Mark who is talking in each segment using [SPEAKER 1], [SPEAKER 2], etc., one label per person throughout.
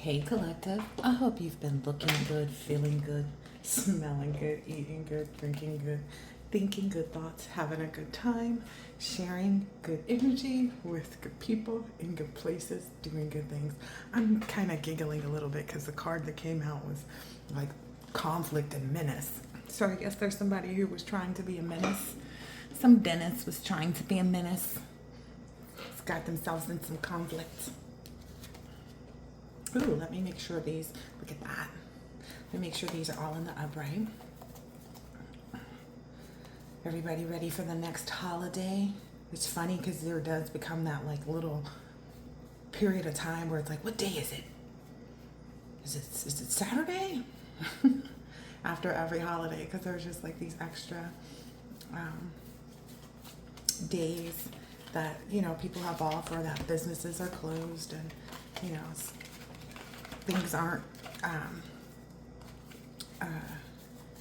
[SPEAKER 1] Hey Collective, I hope you've been looking good, feeling good, smelling good, eating good, drinking good, thinking good thoughts, having a good time, sharing good energy with good people in good places, doing good things. I'm kind of giggling a little bit because the card that came out was like conflict and menace. So I guess there's somebody who was trying to be a menace. Some dentist was trying to be a menace. It's got themselves in some conflict. Ooh, let me make sure these, look at that. Let me make sure these are all in the upright. Everybody ready for the next holiday? It's funny because there does become that like little period of time where it's like, what day is it? Is it Saturday? After every holiday, because there's just like these extra days that, you know, people have off or that businesses are closed and, you know, things aren't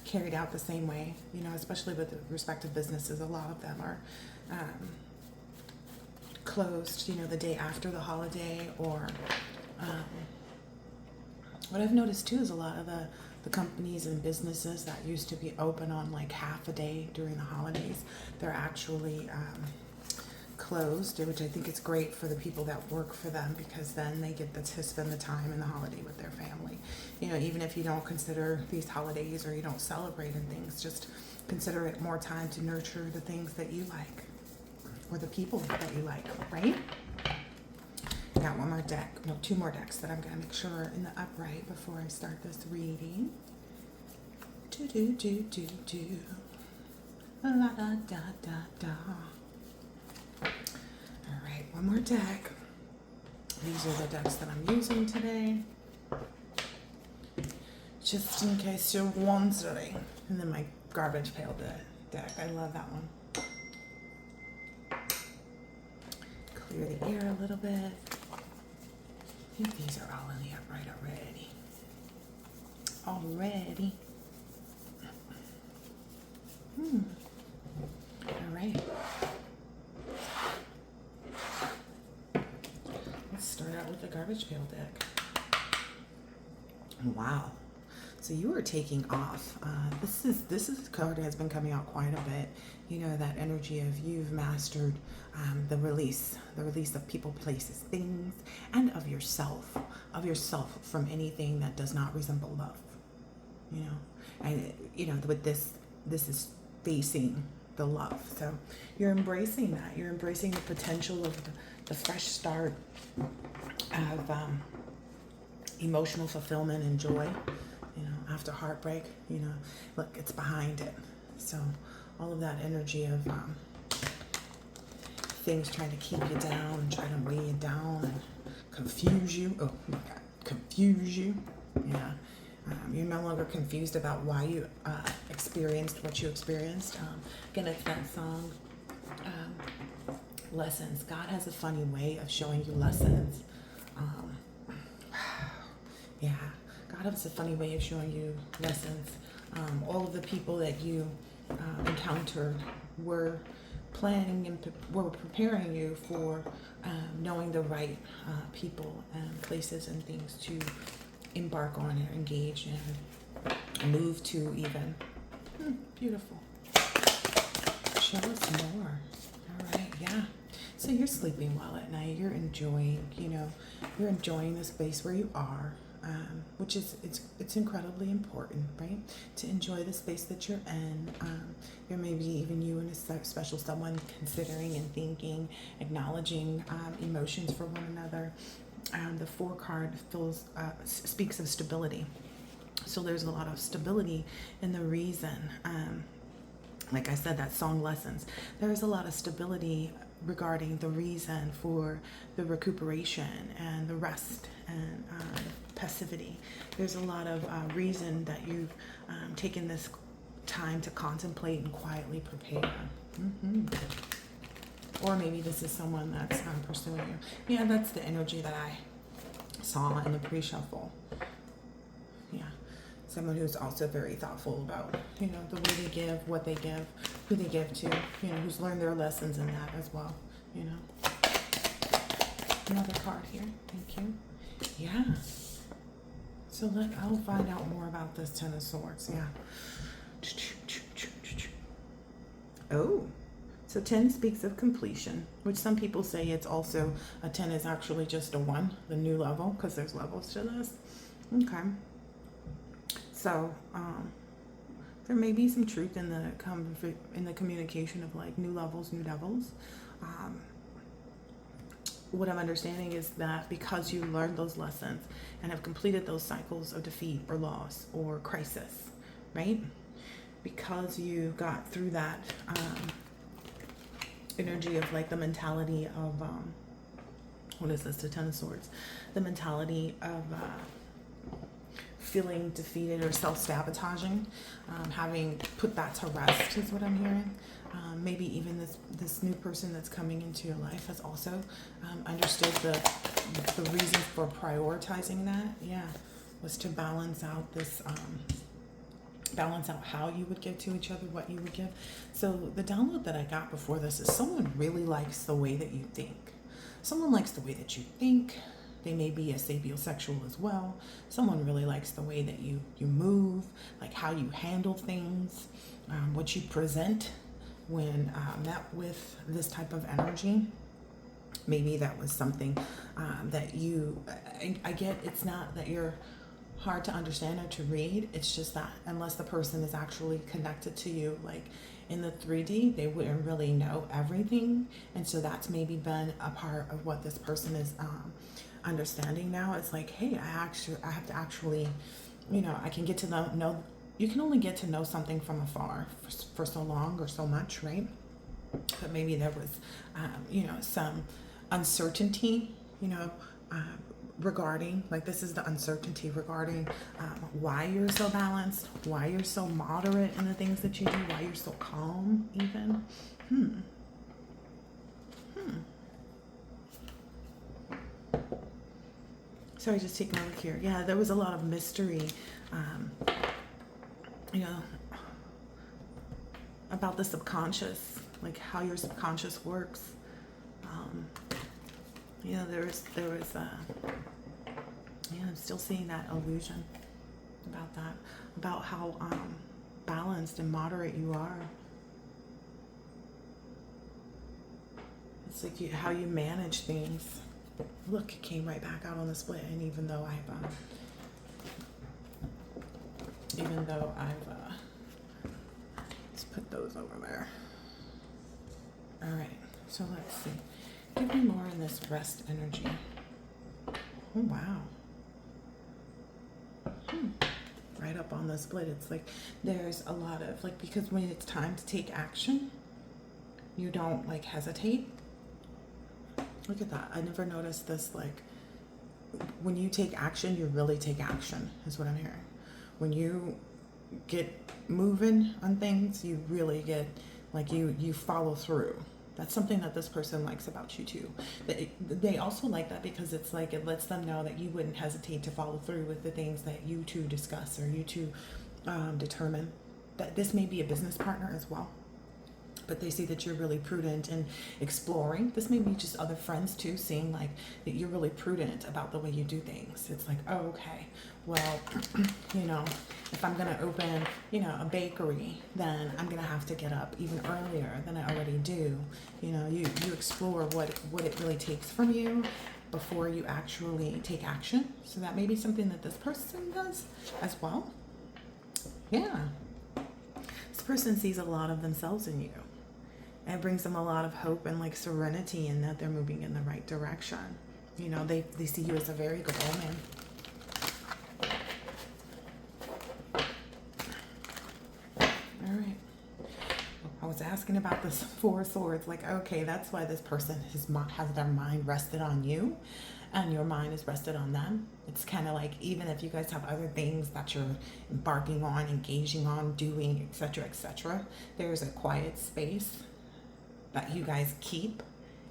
[SPEAKER 1] carried out the same way, you know, especially with the respective businesses. A lot of them are closed, you know, the day after the holiday, or what I've noticed too is a lot of the companies and businesses that used to be open on like half a day during the holidays, they're actually closed, which I think is great for the people that work for them, because then they get to spend the time in the holiday with their family. You know, even if you don't consider these holidays or you don't celebrate and things, just consider it more time to nurture the things that you like or the people that you like, right? Got one more deck, no, two more decks that I'm gonna make sure are in the upright before I start this reading. La da da da da. All right, one more deck. These are the decks that I'm using today, just in case you're wondering. And then my garbage pail deck. I love that one. Clear the air a little bit. I think these are all in the upright already. All right. Let's start out with the garbage pail deck. Wow. So you are taking off. This is a card that has been coming out quite a bit. You know, that energy of you've mastered the release of people, places, things, and of yourself from anything that does not resemble love. You know, and you know, with this is facing the love. So you're embracing that. You're embracing the potential of the fresh start of emotional fulfillment and joy. You know, after heartbreak, you know, look, it's behind it. So all of that energy of things trying to keep you down and trying to weigh you down and confuse you. Oh my God, confuse you. Yeah. You're no longer confused about why you experienced what you experienced. Again, it's that song, Lessons. God has a funny way of showing you lessons. Yeah. God has a funny way of showing you lessons. All of the people that you encountered were planning and were preparing you for knowing the right people and places and things to embark on and engage in, move to even. Beautiful. Show us more. All right, yeah. So you're sleeping well at night. You're enjoying, you know, you're enjoying the space where you are. Which is, it's incredibly important, right? To enjoy the space that you're in. There may be even you and a special someone considering and thinking, acknowledging emotions for one another. The 4 card speaks of stability. So there's a lot of stability in the reason. Like I said, that song Lessons. There's a lot of stability regarding the reason for the recuperation and the rest and passivity. There's a lot of reason that you've taken this time to contemplate and quietly prepare. Or maybe this is someone that's pursuing you. Yeah, that's the energy that I saw in the pre-shuffle. Yeah, someone who's also very thoughtful about, you know, the way they give, what they give, who they give to, you know, who's learned their lessons in that as well, you know. Another card here, thank you. Yeah, So I'll find out more about this Ten of Swords. Yeah. Oh, so 10 speaks of completion, which some people say it's also, a 10 is actually just a 1, the new level, because there's levels to this. Okay. So, there may be some truth in the communication of like new levels, new devils. What I'm understanding is that because you learned those lessons and have completed those cycles of defeat or loss or crisis, right? Because you got through that energy of like the mentality of, what is this, the Ten of Swords? The mentality of feeling defeated or self-sabotaging, having put that to rest is what I'm hearing. Maybe even this new person that's coming into your life has also understood the reason for prioritizing that. Yeah, was to balance out this, balance out how you would give to each other, what you would give. So the download that I got before this is someone really likes the way that you think. Someone likes the way that you think. They may be a sapiosexual as well. Someone really likes the way that you move, like how you handle things, what you present when met with this type of energy. Maybe that was something that I get it's not that you're hard to understand or to read. It's just that unless the person is actually connected to you, like in the 3D, they wouldn't really know everything. And so that's maybe been a part of what this person is understanding now. It's like, hey, I have to actually, I can get to know, you can only get to know something from afar for so long or so much, right? But maybe there was, some uncertainty, regarding, like this is the uncertainty regarding why you're so balanced, why you're so moderate in the things that you do, why you're so calm even. Sorry, just taking a look here. Yeah, there was a lot of mystery, about the subconscious, like how your subconscious works. There was I'm still seeing that illusion about that, about how balanced and moderate you are. It's like how you manage things. Look, it came right back out on the split, and even though I've let's put those over there. All right, so let's see. Give me more in this rest energy. Oh, wow. Right up on the split. It's like there's a lot of, like, because when it's time to take action, you don't, like, hesitate. Look at that. I never noticed this, like, when you take action, you really take action, is what I'm hearing. When you get moving on things, you really get, like, you follow through. That's something that this person likes about you too. They also like that because it's like it lets them know that you wouldn't hesitate to follow through with the things that you two discuss or you two determine. That this may be a business partner as well, but they see that you're really prudent in exploring. This may be just other friends too, seeing like that you're really prudent about the way you do things. It's like, oh, okay, well, if I'm gonna open, a bakery, then I'm gonna have to get up even earlier than I already do. You explore what it really takes from you before you actually take action. So that may be something that this person does as well. Yeah. This person sees a lot of themselves in you. And it brings them a lot of hope and like serenity in that they're moving in the right direction. They see you as a very good woman. All right. I was asking about this 4 swords. Like, okay, that's why this person has their mind rested on you and your mind is rested on them. It's kind of like, even if you guys have other things that you're embarking on, engaging on, doing, etc., there's a quiet space that you guys keep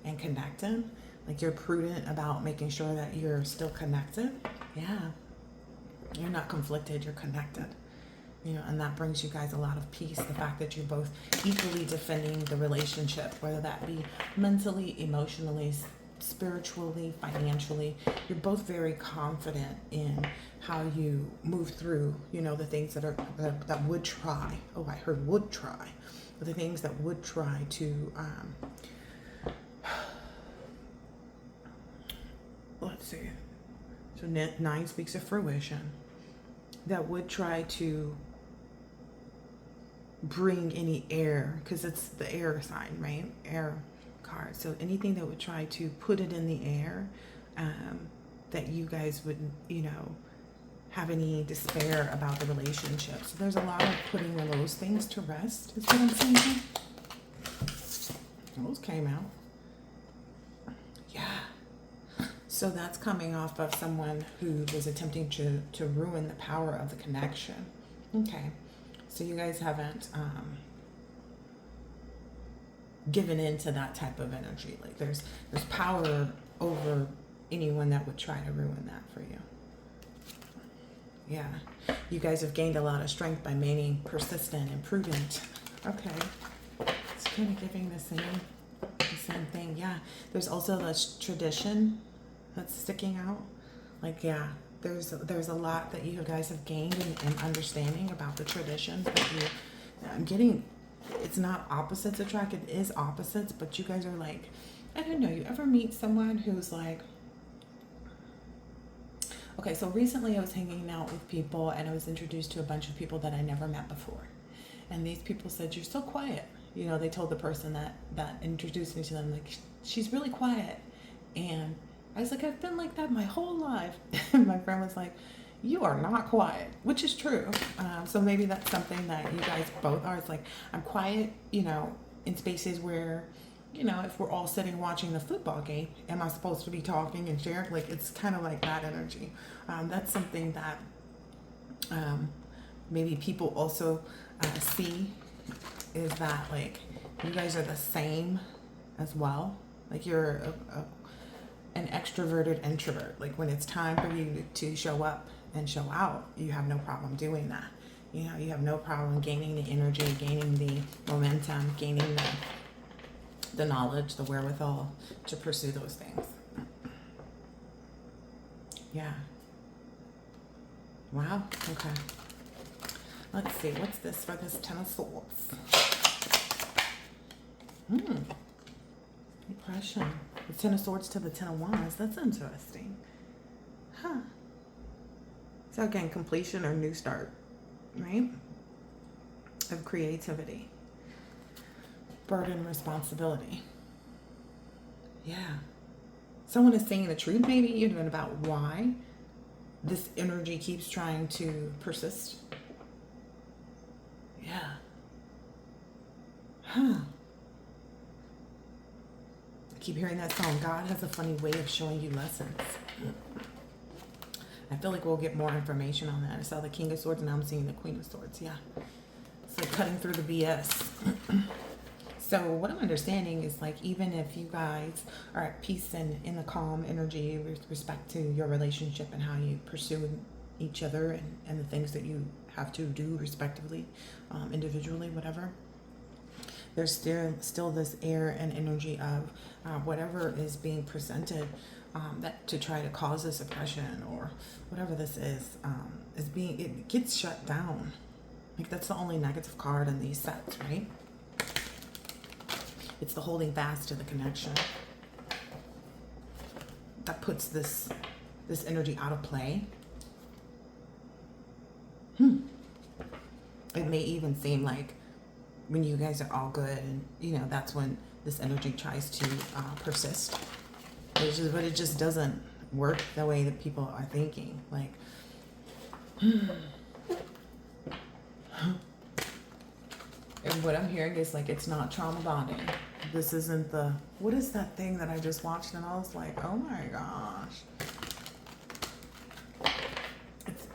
[SPEAKER 1] and connect in. Like, you're prudent about making sure that you're still connected. Yeah. You're not conflicted, you're connected. And that brings you guys a lot of peace. The fact that you're both equally defending the relationship, whether that be mentally, emotionally, spiritually, financially. You're both very confident in how you move through, you know, the things that would try. Oh, I heard would try. The things that would try to, let's see. So 9 speaks of fruition. That would try to bring any air, because it's the air sign, right? Air card. So anything that would try to put it in the air, that you guys would, you know, have any despair about the relationship. So there's a lot of putting those things to rest, is what I'm saying. Those came out. Yeah. So that's coming off of someone who was attempting to ruin the power of the connection. Okay. So you guys haven't given into that type of energy. Like there's power over anyone that would try to ruin that for you. Yeah. You guys have gained a lot of strength by remaining persistent and prudent. Okay. It's kind of giving the same thing. Yeah. There's also this tradition that's sticking out. Like, yeah, there's a lot that you guys have gained in understanding about the traditions that I'm getting. It's not opposites attract, it is opposites, but you guys are like, I don't know, you ever meet someone who's like, okay, so recently I was hanging out with people and I was introduced to a bunch of people that I never met before. And these people said, you're so quiet. You know, they told the person that introduced me to them, like, she's really quiet. And I was like, I've been like that my whole life. And my friend was like, you are not quiet, which is true. So maybe that's something that you guys both are. It's like, I'm quiet, you know, in spaces where, you know, if we're all sitting watching the football game, am I supposed to be talking and sharing? Like, it's kind of like that energy. That's something that maybe people also see, is that, like, you guys are the same as well. Like, you're an extroverted introvert. Like, when it's time for you to show up and show out, you have no problem doing that. You know, you have no problem gaining the energy, gaining the momentum, gaining the knowledge, the wherewithal to pursue those things. Yeah. Wow. Okay. Let's see. What's this for this 10 of Swords? Depression. The 10 of Swords to the 10 of Wands. That's interesting. Huh. So again, completion or new start, right? Of creativity. Burden, responsibility. Yeah. Someone is saying the truth, maybe, even about why this energy keeps trying to persist. Yeah. Huh. I keep hearing that song. God has a funny way of showing you lessons. I feel like we'll get more information on that. I saw the King of Swords and now I'm seeing the Queen of Swords. Yeah. It's like cutting through the BS. So what I'm understanding is, like, even if you guys are at peace and in the calm energy with respect to your relationship and how you pursue each other and the things that you have to do respectively, individually, whatever, there's still this air and energy of whatever is being presented that to try to cause this oppression or whatever this is it gets shut down. Like, that's the only negative card in these sets, right? It's the holding fast to the connection that puts this energy out of play. It may even seem like when you guys are all good, and you know, that's when this energy tries to persist. But it just doesn't work the way that people are thinking. Like, and what I'm hearing is, like, it's not trauma bonding. This isn't the, what is that thing that I just watched and I was like, oh my gosh.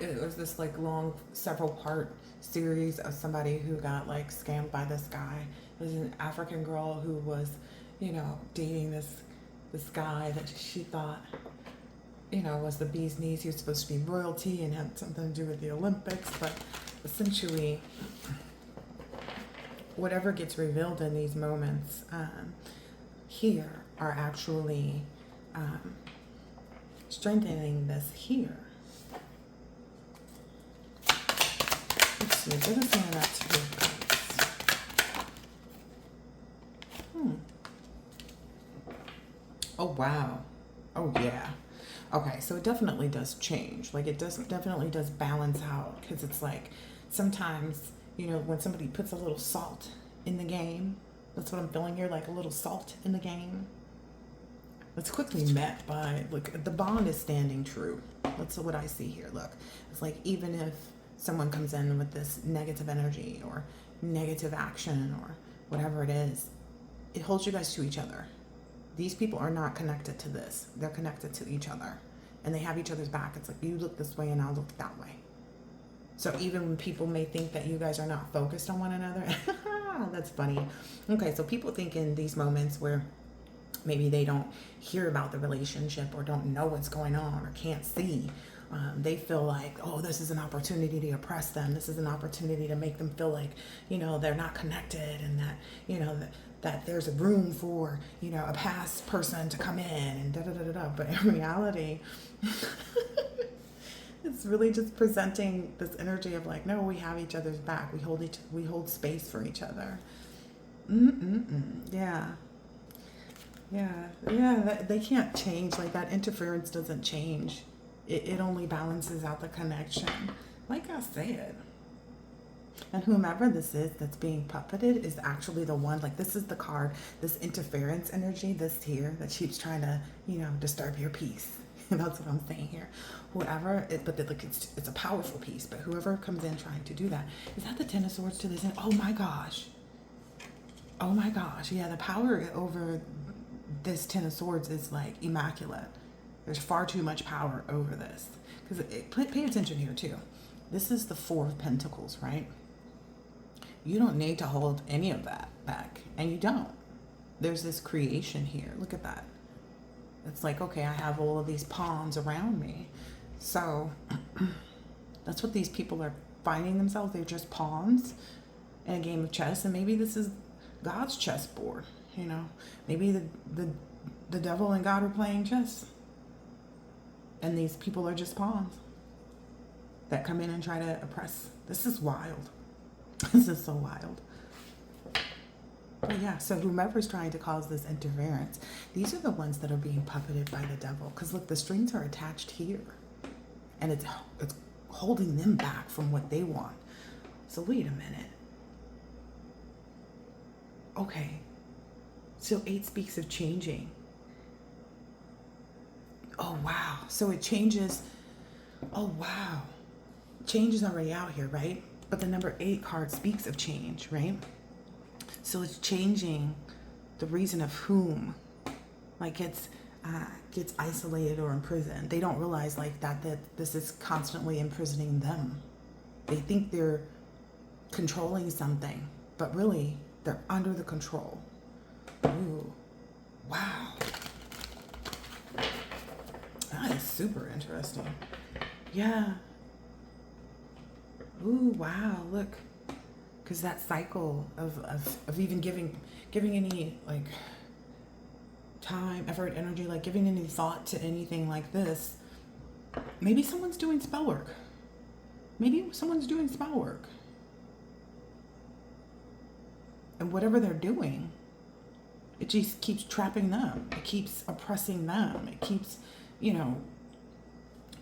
[SPEAKER 1] It was this, like, long, several part series of somebody who got, like, scammed by this guy. It was an African girl who was, you know, dating this guy that she thought, you know, was the bee's knees. He was supposed to be royalty and had something to do with the Olympics, but essentially, whatever gets revealed in these moments here are actually strengthening this here. Let's see, what is saying that to do? Oh, wow. Oh, yeah. Okay, so it definitely does change. Like, it definitely does balance out, because it's like sometimes, you know, when somebody puts a little salt in the game, that's what I'm feeling here, like a little salt in the game. It's quickly met by, look, the bond is standing true. That's what I see here. Look, it's like even if someone comes in with this negative energy or negative action or whatever it is, it holds you guys to each other. These people are not connected to this. They're connected to each other. And they have each other's back. It's like, you look this way and I'll look that way. So even when people may think that you guys are not focused on one another, that's funny. Okay, so people think in these moments where maybe they don't hear about the relationship or don't know what's going on or can't see, they feel like, oh, this is an opportunity to oppress them. This is an opportunity to make them feel like, you know, they're not connected, and that, you know, that there's a room for, you know, a past person to come in and da da da da da. But in reality, it's really just presenting this energy of like, no, we have each other's back. We hold space for each other. Yeah. They can't change. Like, that interference doesn't change. It only balances out the connection. Like I said. And whomever this is that's being puppeted is actually the one, like, this is the card, this interference energy, this here, that keeps trying to, you know, disturb your peace. That's what I'm saying here. Whoever, it's a powerful piece, but whoever comes in trying to do that, is that the Ten of Swords to this end? Oh my gosh. Yeah, the power over this Ten of Swords is like immaculate. There's far too much power over this. Because pay attention here too. This is the Four of Pentacles, right? You don't need to hold any of that back. And you don't. There's this creation here. Look at that. It's like, okay, I have all of these pawns around me. So that's what these people are finding themselves. They're just pawns in a game of chess. And maybe this is God's chessboard, you know. Maybe the devil and God are playing chess. And these people are just pawns that come in and try to oppress. This is wild. This is so wild. But yeah, so whomever's trying to cause this interference, these are the ones that are being puppeted by the devil. Because look, the strings are attached here. And it's holding them back from what they want. So wait a minute. Okay. So 8 speaks of changing. Oh, wow. So it changes. Oh, wow. Change is already out here, right? But the number 8 card speaks of change, right? So it's changing the reason of whom. Like, it's gets isolated or imprisoned. They don't realize like that this is constantly imprisoning them. They think they're controlling something, but really they're under the control. Ooh, wow. That is super interesting. Yeah. Ooh, wow, look. Because that cycle of even giving any like time, effort, energy, like giving any thought to anything like this. Maybe someone's doing spell work. And whatever they're doing, it just keeps trapping them. It keeps oppressing them. It keeps, you know,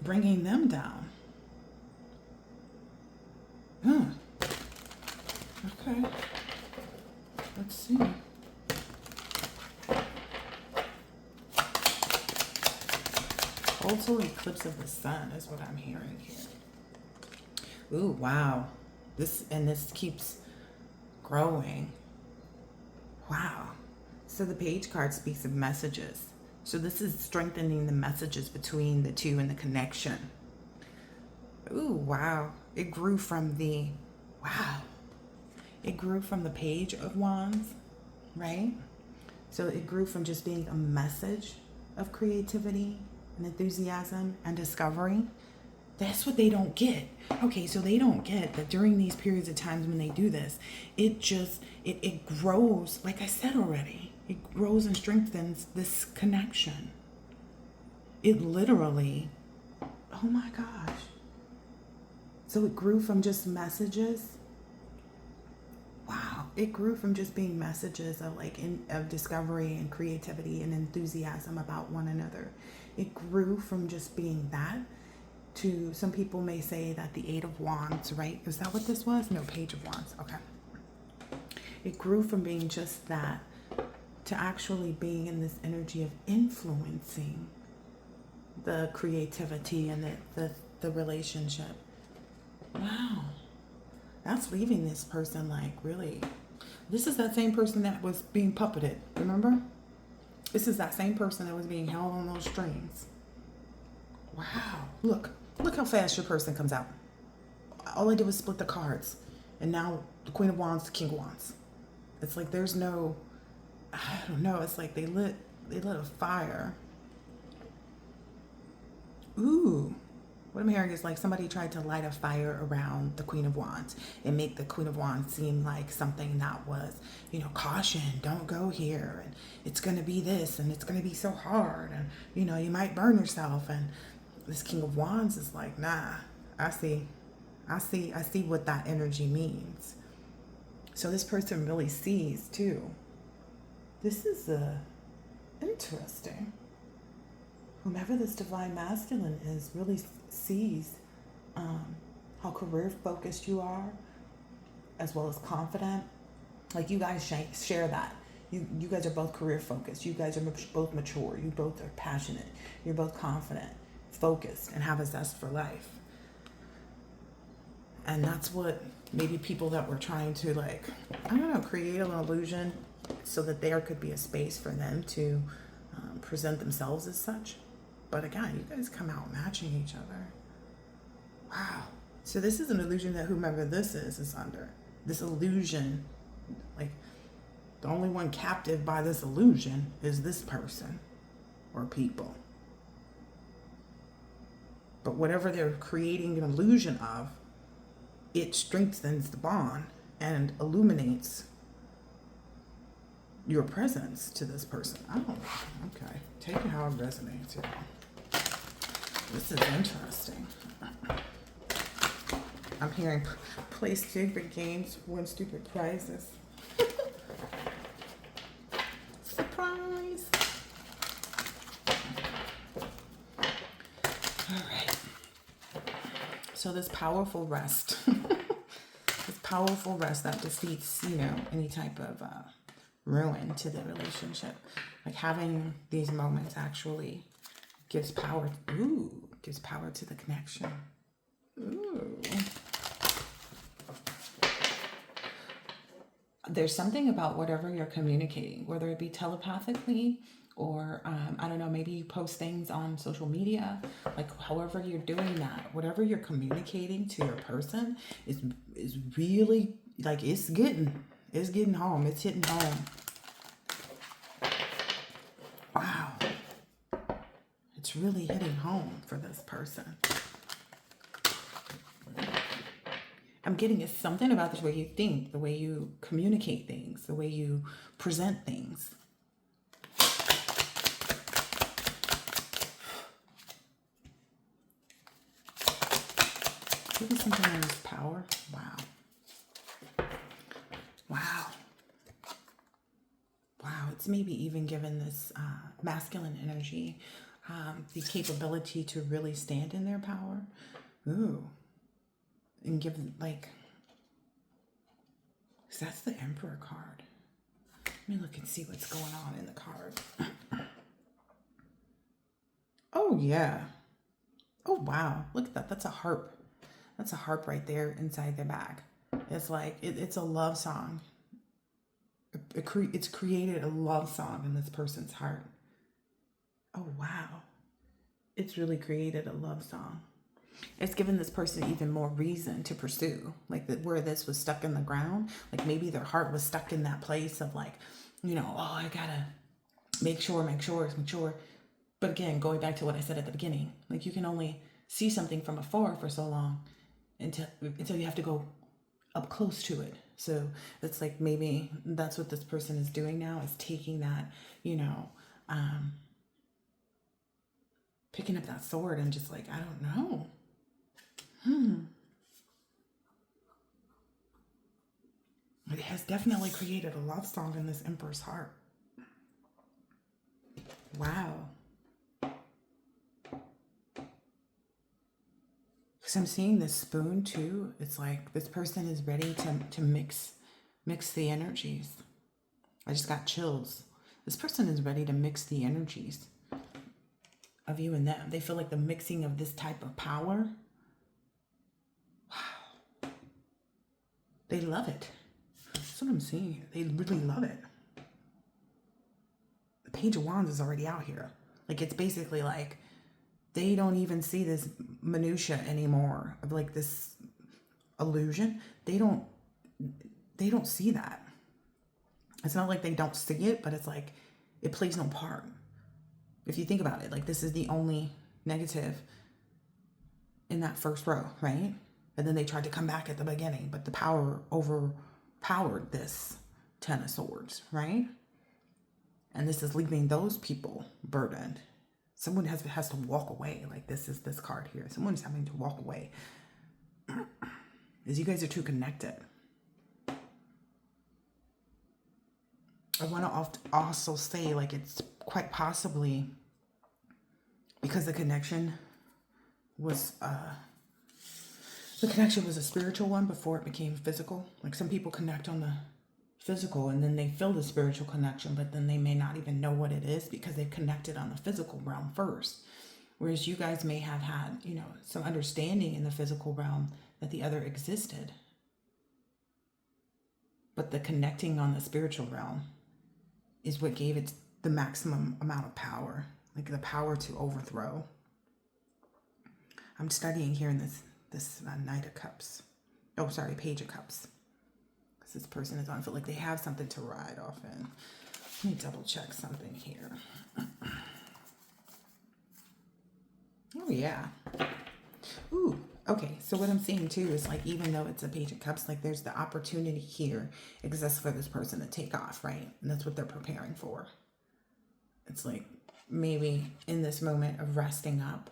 [SPEAKER 1] bringing them down. Okay. Let's see. Total eclipse of the sun is what I'm hearing here. Ooh, wow. This keeps growing. Wow. So the page card speaks of messages. So this is strengthening the messages between the two and the connection. Ooh, wow. It grew from the Page of Wands, right? So it grew from just being a message of creativity and enthusiasm and discovery. That's what they don't get. Okay, so they don't get that during these periods of times when they do this, it grows, like I said already, it grows and strengthens this connection. it literally, oh my gosh. So it grew from just messages. Wow. It grew from just being messages of of discovery and creativity and enthusiasm about one another. It grew from just being that to, some people may say that the Eight of Wands, right? Is that what this was? No, Page of Wands. Okay. It grew from being just that to actually being in this energy of influencing the creativity and the relationship. Wow. That's leaving this person like really. This is that same person that was being puppeted, remember? This is that same person that was being held on those strings. Wow. Look how fast your person comes out. All I did was split the cards. And now the Queen of Wands, the King of Wands. It's like there's no, I don't know, it's like they lit a fire. Ooh. What I'm hearing is like somebody tried to light a fire around the Queen of Wands and make the Queen of Wands seem like something that was, caution, don't go here, and it's going to be this, and it's going to be so hard, and, you might burn yourself. And this King of Wands is like, nah, I see what that energy means. So this person really sees too. This is interesting. Whomever this divine masculine is really sees how career focused you are, as well as confident. Like you guys share that. You guys are both career focused. You guys are both mature. You both are passionate. You're both confident, focused, and have a zest for life. And that's what maybe people that were trying to create an illusion so that there could be a space for them to present themselves as such. But again, you guys come out matching each other. Wow. So this is an illusion that whomever this is under. This illusion, like the only one captive by this illusion is this person or people. But whatever they're creating an illusion of, it strengthens the bond and illuminates your presence to this person. Oh, okay. Take it how it resonates, y'all. This is interesting. I'm hearing play stupid games, win stupid prizes. Surprise. All right. So this powerful rest, that defeats, any type of ruin to the relationship. Like having these moments actually gives power. Ooh, gives power to the connection. Ooh. There's something about whatever you're communicating, whether it be telepathically or, I don't know, maybe you post things on social media, like however you're doing that, whatever you're communicating to your person is really, like, it's getting home. It's hitting home. Wow. It's really hitting home for this person. I'm getting it's something about this way you think, the way you communicate things, the way you present things. Maybe something that is power. Wow. Wow. Wow. It's maybe even given this masculine energy the capability to really stand in their power. Ooh. And give, like, so that's the Emperor card. Let me look and see what's going on in the card. Oh, yeah. Oh, wow. Look at that. That's a harp. That's a harp right there inside their bag. It's like, it's a love song. It's created a love song in this person's heart. Oh, wow. It's really created a love song. It's given this person even more reason to pursue, like where this was stuck in the ground. Like maybe their heart was stuck in that place of like, oh, I gotta make sure. But again, going back to what I said at the beginning, like you can only see something from afar for so long until you have to go up close to it. So it's like maybe that's what this person is doing now, is taking that, picking up that sword and just like, I don't know. It has definitely created a love song in this Emperor's heart. Wow. Because I'm seeing this spoon too. It's like this person is ready to mix the energies. I just got chills. This person is ready to mix the energies of you and them. They feel like the mixing of this type of power. Wow. They love it. That's what I'm seeing. They really love it. The Page of Wands is already out here. Like, it's basically like they don't even see this minutia anymore of like this illusion. They don't see that. It's not like they don't see it, but it's like it plays no part. If you think about it, like, this is the only negative in that first row, right? And then they tried to come back at the beginning, but the power overpowered this Ten of Swords, right? And this is leaving those people burdened. Someone has to walk away. Like, this is this card here. Someone's having to walk away. Because you guys are too connected. I want to also say, like, it's quite possibly because the connection was a spiritual one before it became physical. Like, some people connect on the physical and then they feel the spiritual connection, but then they may not even know what it is because they've connected on the physical realm first. Whereas you guys may have had, you know, some understanding in the physical realm that the other existed. But the connecting on the spiritual realm is what gave it the maximum amount of power, like the power to overthrow. I'm studying here in this Knight of Cups. Oh, sorry, Page of Cups. Because this person is on, I feel like they have something to ride off in. Let me double check something here. Oh, yeah. Ooh, okay. So what I'm seeing too is, like, even though it's a Page of Cups, like, there's the opportunity here exists for this person to take off, right? And that's what they're preparing for. It's like maybe in this moment of resting up,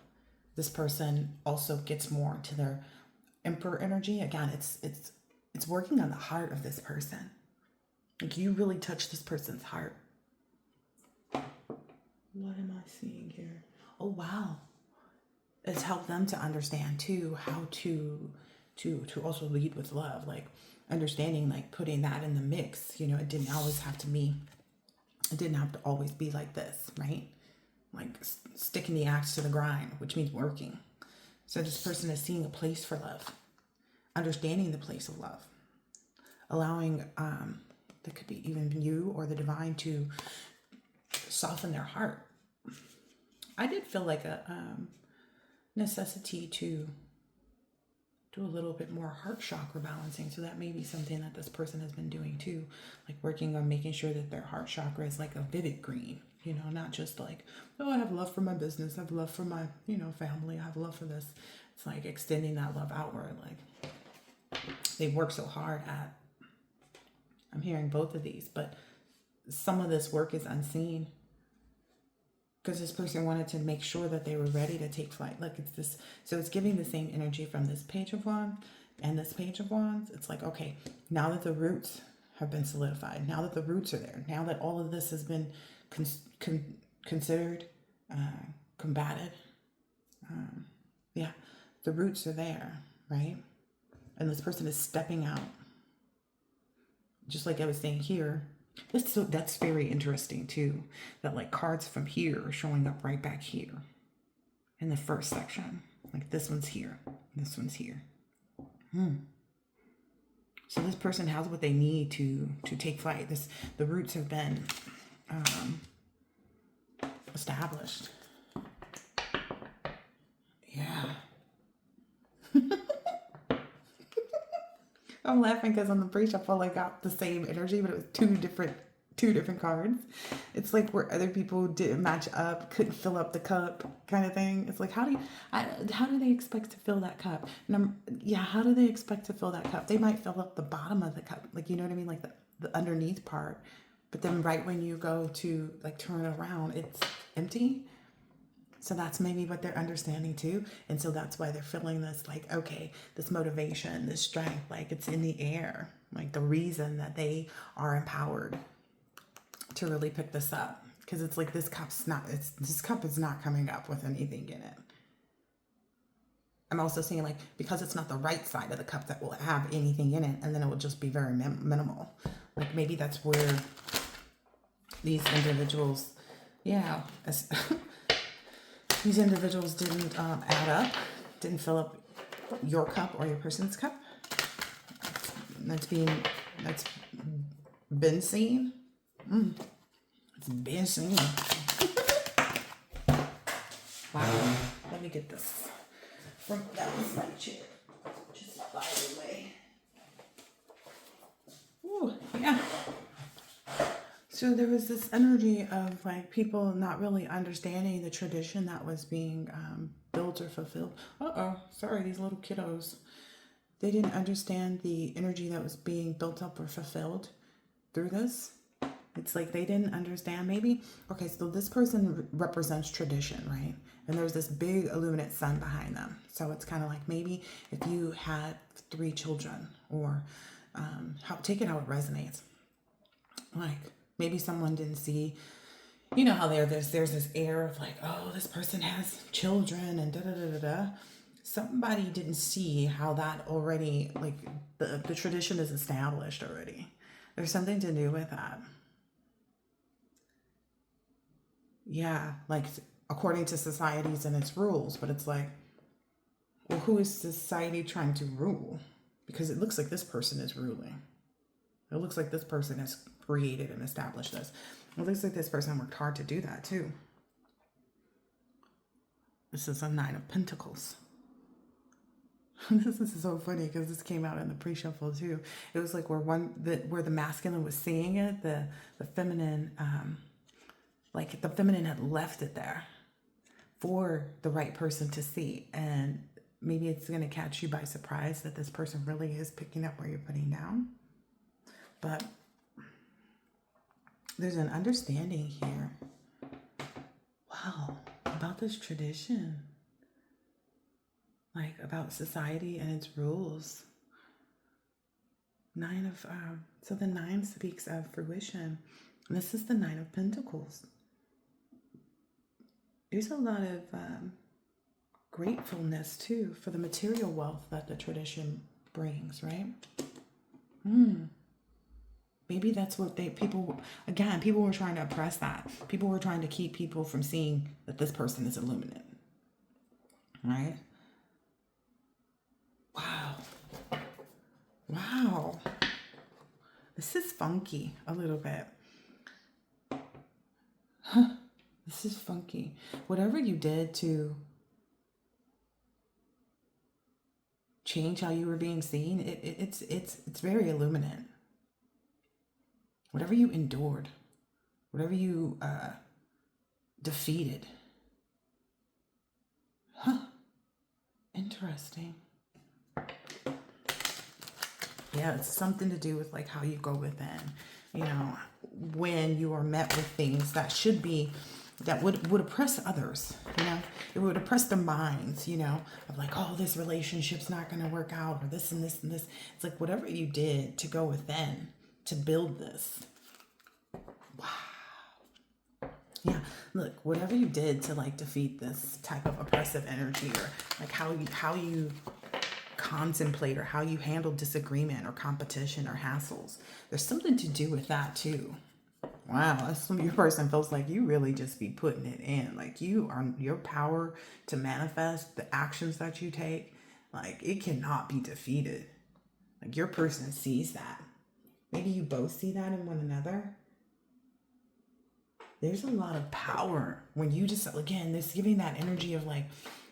[SPEAKER 1] this person also gets more to their Emperor energy. Again, it's working on the heart of this person. Like, you really touch this person's heart. What am I seeing here? Oh, wow. It's helped them to understand too how to also lead with love, like understanding, like putting that in the mix. You know, it didn't always have to always be like this, right? Like sticking the axe to the grind, which means working. So this person is seeing a place for love, understanding the place of love, allowing that could be even you or the divine to soften their heart. I did feel like a necessity to do a little bit more heart chakra balancing. So that may be something that this person has been doing too, like working on making sure that their heart chakra is like a vivid green, you know, not just like, oh, I have love for my business, I have love for my, you know, family, I have love for this. It's like extending that love outward. Like, they work so hard at, I'm hearing both of these, but some of this work is unseen. Because this person wanted to make sure that they were ready to take flight. Like, it's this, so it's giving the same energy from this Page of Wands and this Page of Wands. It's like, okay, now that the roots have been solidified, now that the roots are there, now that all of this has been considered, combated, the roots are there, right? And this person is stepping out. Just like I was saying here, that's very interesting too, that like cards from here are showing up right back here in the first section. Like, this one's here, this one's here. So this person has what they need to take flight. The roots have been established. Yeah. I'm laughing because on the breach I felt like I got the same energy, but it was two different cards. It's like where other people didn't match up, couldn't fill up the cup, kind of thing. It's like, how do they expect to fill that cup? And how do they expect to fill that cup? They might fill up the bottom of the cup, like, you know what I mean, like the underneath part. But then right when you go to like turn it around, it's empty. So that's maybe what they're understanding too. And so that's why they're feeling this like, okay, this motivation, this strength, like it's in the air. Like the reason that they are empowered to really pick this up. Because it's like this cup is not coming up with anything in it. I'm also seeing like, because it's not the right side of the cup that will have anything in it, and then it will just be very minimal. Like maybe that's where these individuals, yeah, these individuals didn't add up, didn't fill up your cup or your person's cup. That's been seen. It's been seen. Wow. Let me get this. That was my chair. Just by the way. Ooh, yeah. So there was this energy of like people not really understanding the tradition that was being built or fulfilled. Sorry, these little kiddos. They didn't understand the energy that was being built up or fulfilled through this. It's like they didn't understand maybe. Okay, so this person represents tradition, right? And there's this big illuminate sun behind them. So it's kind of like maybe if you had 3 children, or take it how it resonates. Like maybe someone didn't see, you know how there's this air of like, oh, this person has children and da da da da da. Somebody didn't see how that already, like the tradition is established already. There's something to do with that. Yeah, like according to societies and its rules, but it's like, well, who is society trying to rule? Because it looks like this person is ruling. It looks like this person has created and established this. It looks like this person worked hard to do that too. This is a 9 of Pentacles. This is so funny because this came out in the pre-shuffle too. It was like where the masculine was seeing it, the feminine, like the feminine had left it there for the right person to see. And maybe it's going to catch you by surprise that this person really is picking up where you're putting down. But there's an understanding here. Wow, about this tradition. Like about society and its rules. So the 9 speaks of fruition. And this is the 9 of Pentacles. There's a lot of gratefulness too for the material wealth that the tradition brings, right? Maybe that's what people were trying to oppress that. People were trying to keep people from seeing that this person is illuminate, right? Wow. This is funky a little bit. This is funky. Whatever you did to change how you were being seen, it's very illuminate. Whatever you endured, whatever you defeated. Interesting. Yeah, it's something to do with like how you go within, you know, when you are met with things that would oppress others, you know, it would oppress their minds, you know, of like, oh, this relationship's not going to work out, or this and this and this. It's like whatever you did to go within to build this. Wow. Yeah, look, whatever you did to like defeat this type of oppressive energy, or like how you contemplate, or how you handle disagreement or competition or hassles. There's something to do with that too. Wow, your person feels like you really just be putting it in. Like your power to manifest the actions that you take, like it cannot be defeated. Like your person sees that. Maybe you both see that in one another. There's a lot of power when you just, again, this giving that energy of like,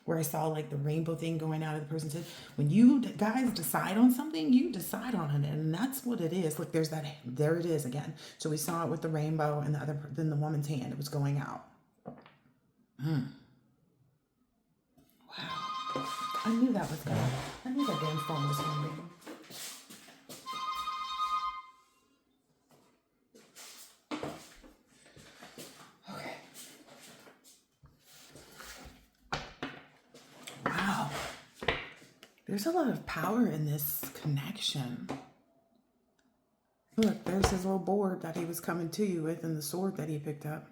[SPEAKER 1] where I saw like the rainbow thing going out of the person's head. When you guys decide on something, you decide on it. And that's what it is. Look, there it is again. So we saw it with the rainbow and then the woman's hand, it was going out. Wow. I knew that damn phone was going to ring. There's a lot of power in this connection. Look, there's his little board that he was coming to you with and the sword that he picked up.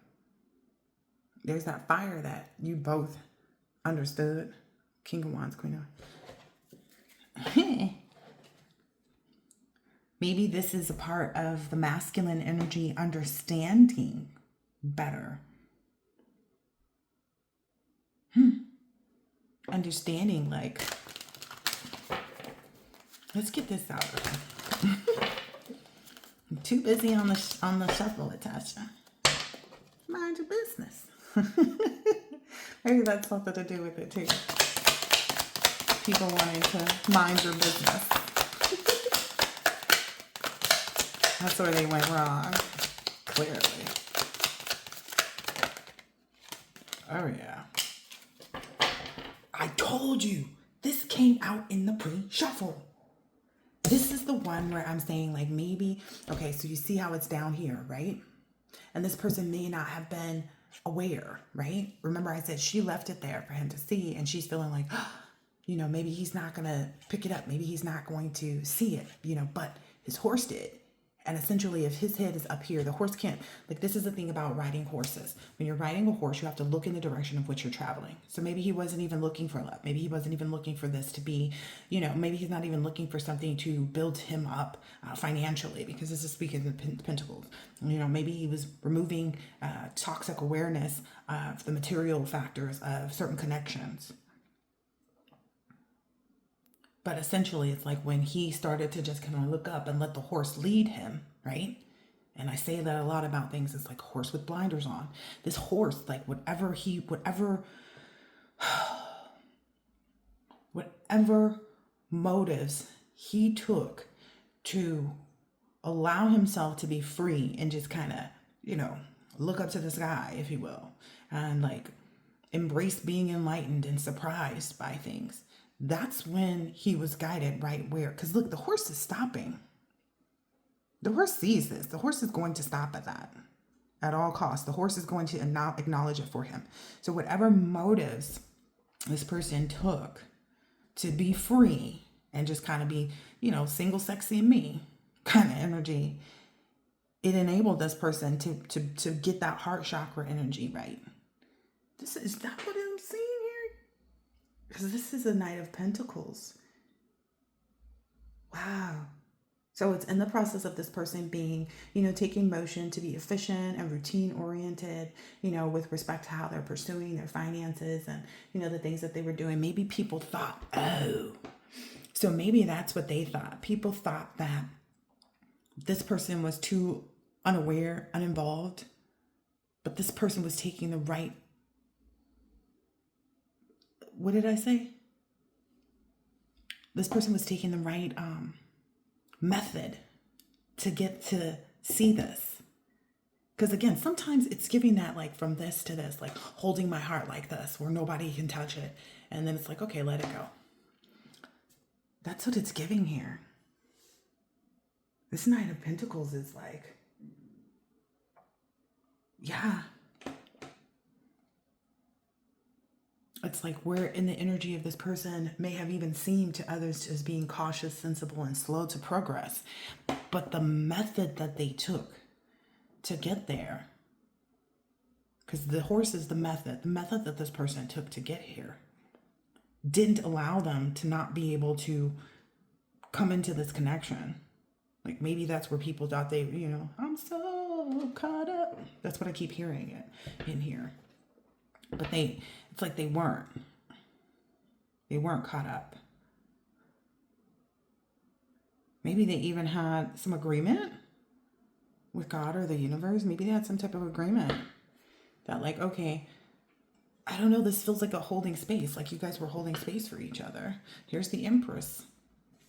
[SPEAKER 1] There's that fire that you both understood. King of Wands, Queen of... Maybe this is a part of the masculine energy understanding better. Understanding, like, let's get this out of here. I'm too busy on the shuffle, Natasha. Mind your business. Maybe that's something to do with it too. People wanting to mind your business. That's where they went wrong, clearly. Oh yeah. I told you, this came out in the pre-shuffle. This is the one where I'm saying, like, maybe, okay, so you see how it's down here, right? And this person may not have been aware, right? Remember I said she left it there for him to see, and she's feeling like, you know, maybe he's not going to pick it up. Maybe he's not going to see it, you know, but his horse did. And essentially, if his head is up here, the horse can't, like, this is the thing about riding horses. When you're riding a horse, you have to look in the direction of which you're traveling. So maybe he wasn't even looking for love. Maybe he wasn't even looking for this to be, you know, maybe he's not even looking for something to build him up financially, because this is speaking of the pentacles. You know, maybe he was removing toxic awareness of the material factors of certain connections. But essentially, it's like when he started to just kind of look up and let the horse lead him, right? And I say that a lot about things. It's like a horse with blinders on. This horse, like whatever motives he took to allow himself to be free and just kind of, you know, look up to the sky, if you will, and like embrace being enlightened and surprised by things. That's when he was guided right where, because look, the horse is stopping. The horse sees this. The horse is going to stop at that at all costs. The horse is going to acknowledge it for him. So whatever motives this person took to be free and just kind of be, you know, single, sexy, and me kind of energy, it enabled this person to get that heart chakra energy right. Is that what I'm seeing here? Because this is a Knight of Pentacles. Wow. So it's in the process of this person being, you know, taking motion to be efficient and routine oriented, you know, with respect to how they're pursuing their finances and, you know, the things that they were doing. Maybe people thought, oh, so maybe that's what they thought. People thought that this person was too unaware, uninvolved, but this person was taking the right, what did I say? This person was taking the right method to get to see this. Because again, sometimes it's giving that like from this to this, like holding my heart like this where nobody can touch it. And then it's like, okay, let it go. That's what it's giving here. This Knight of Pentacles is like, yeah. It's like we're in the energy of this person may have even seemed to others as being cautious, sensible, and slow to progress. But the method that they took to get there, because the horse is the method that this person took to get here, didn't allow them to not be able to come into this connection. Like maybe that's where people thought they, you know, I'm so caught up. That's what I keep hearing it in here. But it's like they weren't caught up. Maybe they even had some agreement with God or the universe. Maybe they had some type of agreement that like, okay, I don't know, this feels like a holding space. Like you guys were holding space for each other. Here's the Empress.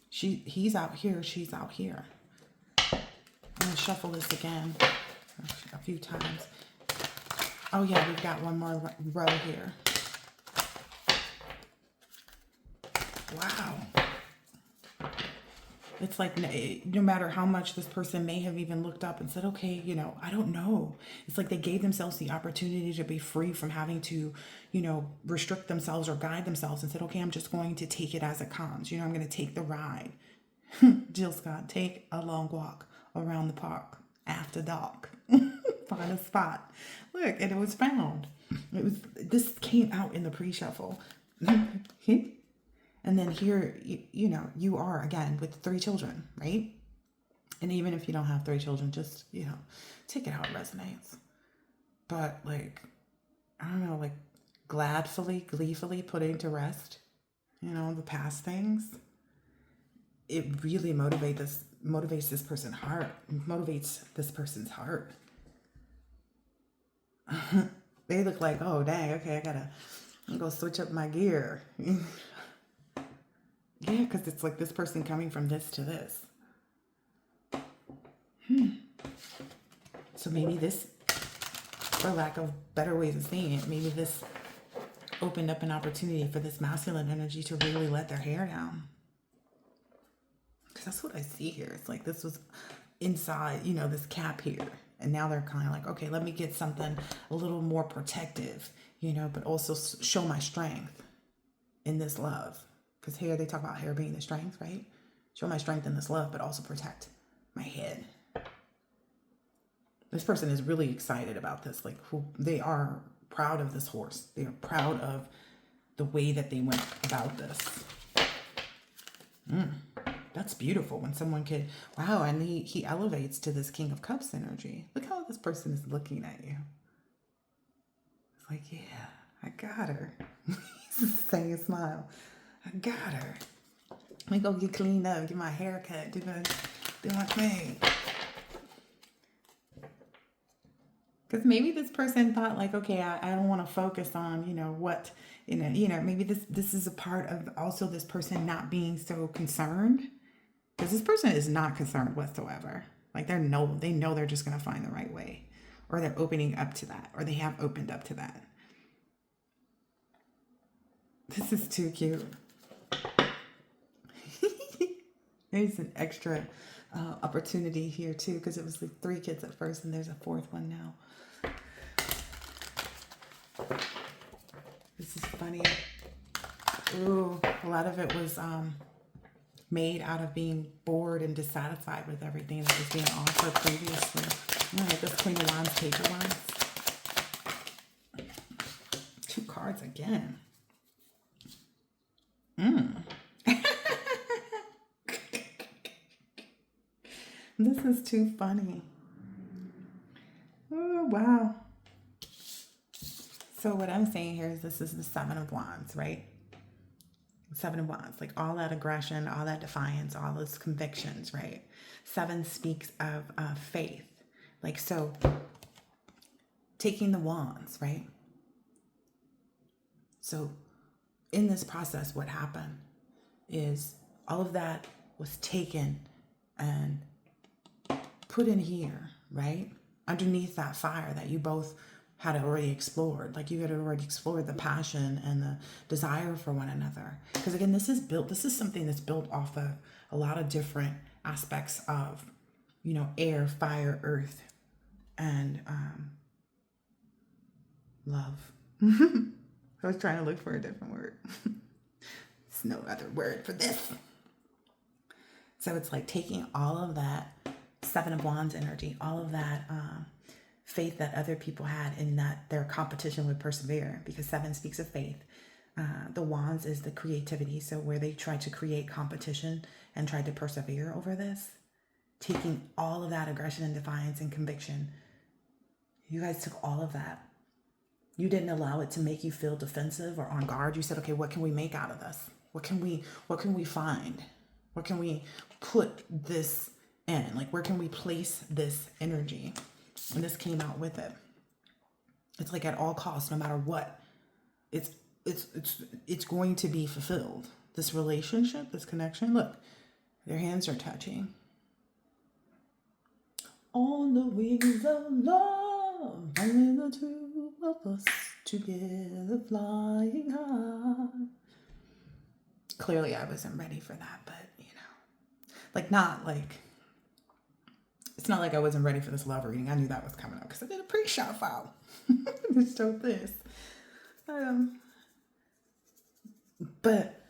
[SPEAKER 1] He's out here, she's out here. I'm gonna shuffle this again a few times. Oh yeah, we've got one more row here. Wow. It's like no matter how much this person may have even looked up and said, okay, I don't know. It's like they gave themselves the opportunity to be free from having to, restrict themselves or guide themselves and said, okay, I'm just going to take it as it comes. I'm going to take the ride. Jill Scott, take a long walk around the park after dark. Find a spot. Look, and it was found. This came out in the pre-shuffle. And then here, you are again with 3 children, right? And even if you don't have 3 children, just, take it how it resonates. But like, I don't know, like gleefully putting to rest, the past things. It really motivates this person's heart. They look like, oh dang, okay, I'm gonna switch up my gear. Yeah, because it's like this person coming from this to this. So maybe this, for lack of better ways of saying it, maybe this opened up an opportunity for this masculine energy to really let their hair down. Because that's what I see here. It's like this was inside, this cap here. And now they're kind of like, okay, let me get something a little more protective, but also show my strength in this love. Because here they talk about hair being the strength, right? Show my strength in this love, but also protect my head. This person is really excited about this. Like, they are proud of this horse. They are proud of the way that they went about this. That's beautiful when someone could, wow, and he elevates to this King of Cups energy. Look how this person is looking at you. It's like, yeah, I got her. He's saying a smile. I got her. Let me go get cleaned up, get my hair cut, do my thing. Because maybe this person thought like, okay, I don't want to focus on, what, maybe this is a part of also this person not being so concerned. Because this person is not concerned whatsoever. Like they know they're just going to find the right way. Or they're opening up to that. Or they have opened up to that. This is too cute. There's an extra opportunity here too, because it was like 3 kids at first and there's a 4th one now. This is funny. Ooh, a lot of it was made out of being bored and dissatisfied with everything that was being offered previously. Like this Queen of Wands paper ones. 2 cards again. This is too funny. Oh, wow. So what I'm saying here is this is the 7 of Wands, right? 7 of Wands, like all that aggression, all that defiance, all those convictions, right? 7 speaks of faith. Like, so taking the wands, right? So in this process, what happened is all of that was taken and put in here, right? Underneath that fire that you both had already explored. Like you had already explored the passion and the desire for one another. Because again, this is something that's built off of a lot of different aspects of, air, fire, earth, and love. I was trying to look for a different word. There's no other word for this. So it's like taking all of that 7 of Wands energy, all of that faith that other people had in that their competition would persevere, because 7 speaks of faith. The Wands is the creativity. So where they tried to create competition and tried to persevere over this, taking all of that aggression and defiance and conviction. You guys took all of that. You didn't allow it to make you feel defensive or on guard. You said, okay, what can we make out of this? What can we find? Where can we put this in? Like, where can we place this energy? And this came out with it. It's like at all costs, no matter what, it's going to be fulfilled. This relationship, this connection, look, their hands are touching. On the wings of love, only the 2 of us together flying high. Clearly I wasn't ready for that, but Like, not like, it's not like I wasn't ready for this love reading. I knew that was coming up because I did a pre-shot file. Just showed this. But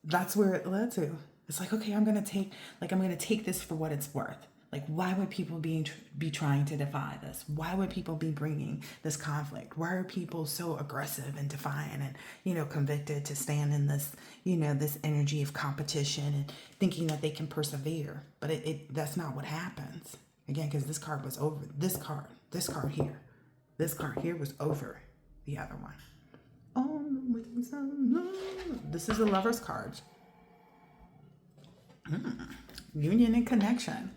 [SPEAKER 1] that's where it led to. It's like, okay, I'm gonna take this for what it's worth. Like, why would people be trying to defy this? Why would people be bringing this conflict? Why are people so aggressive and defiant and, convicted to stand in this, this energy of competition and thinking that they can persevere? But that's not what happens. Again, because this card was over. This card here was over the other one. On the wings of love. This is a Lover's card. Union and connection.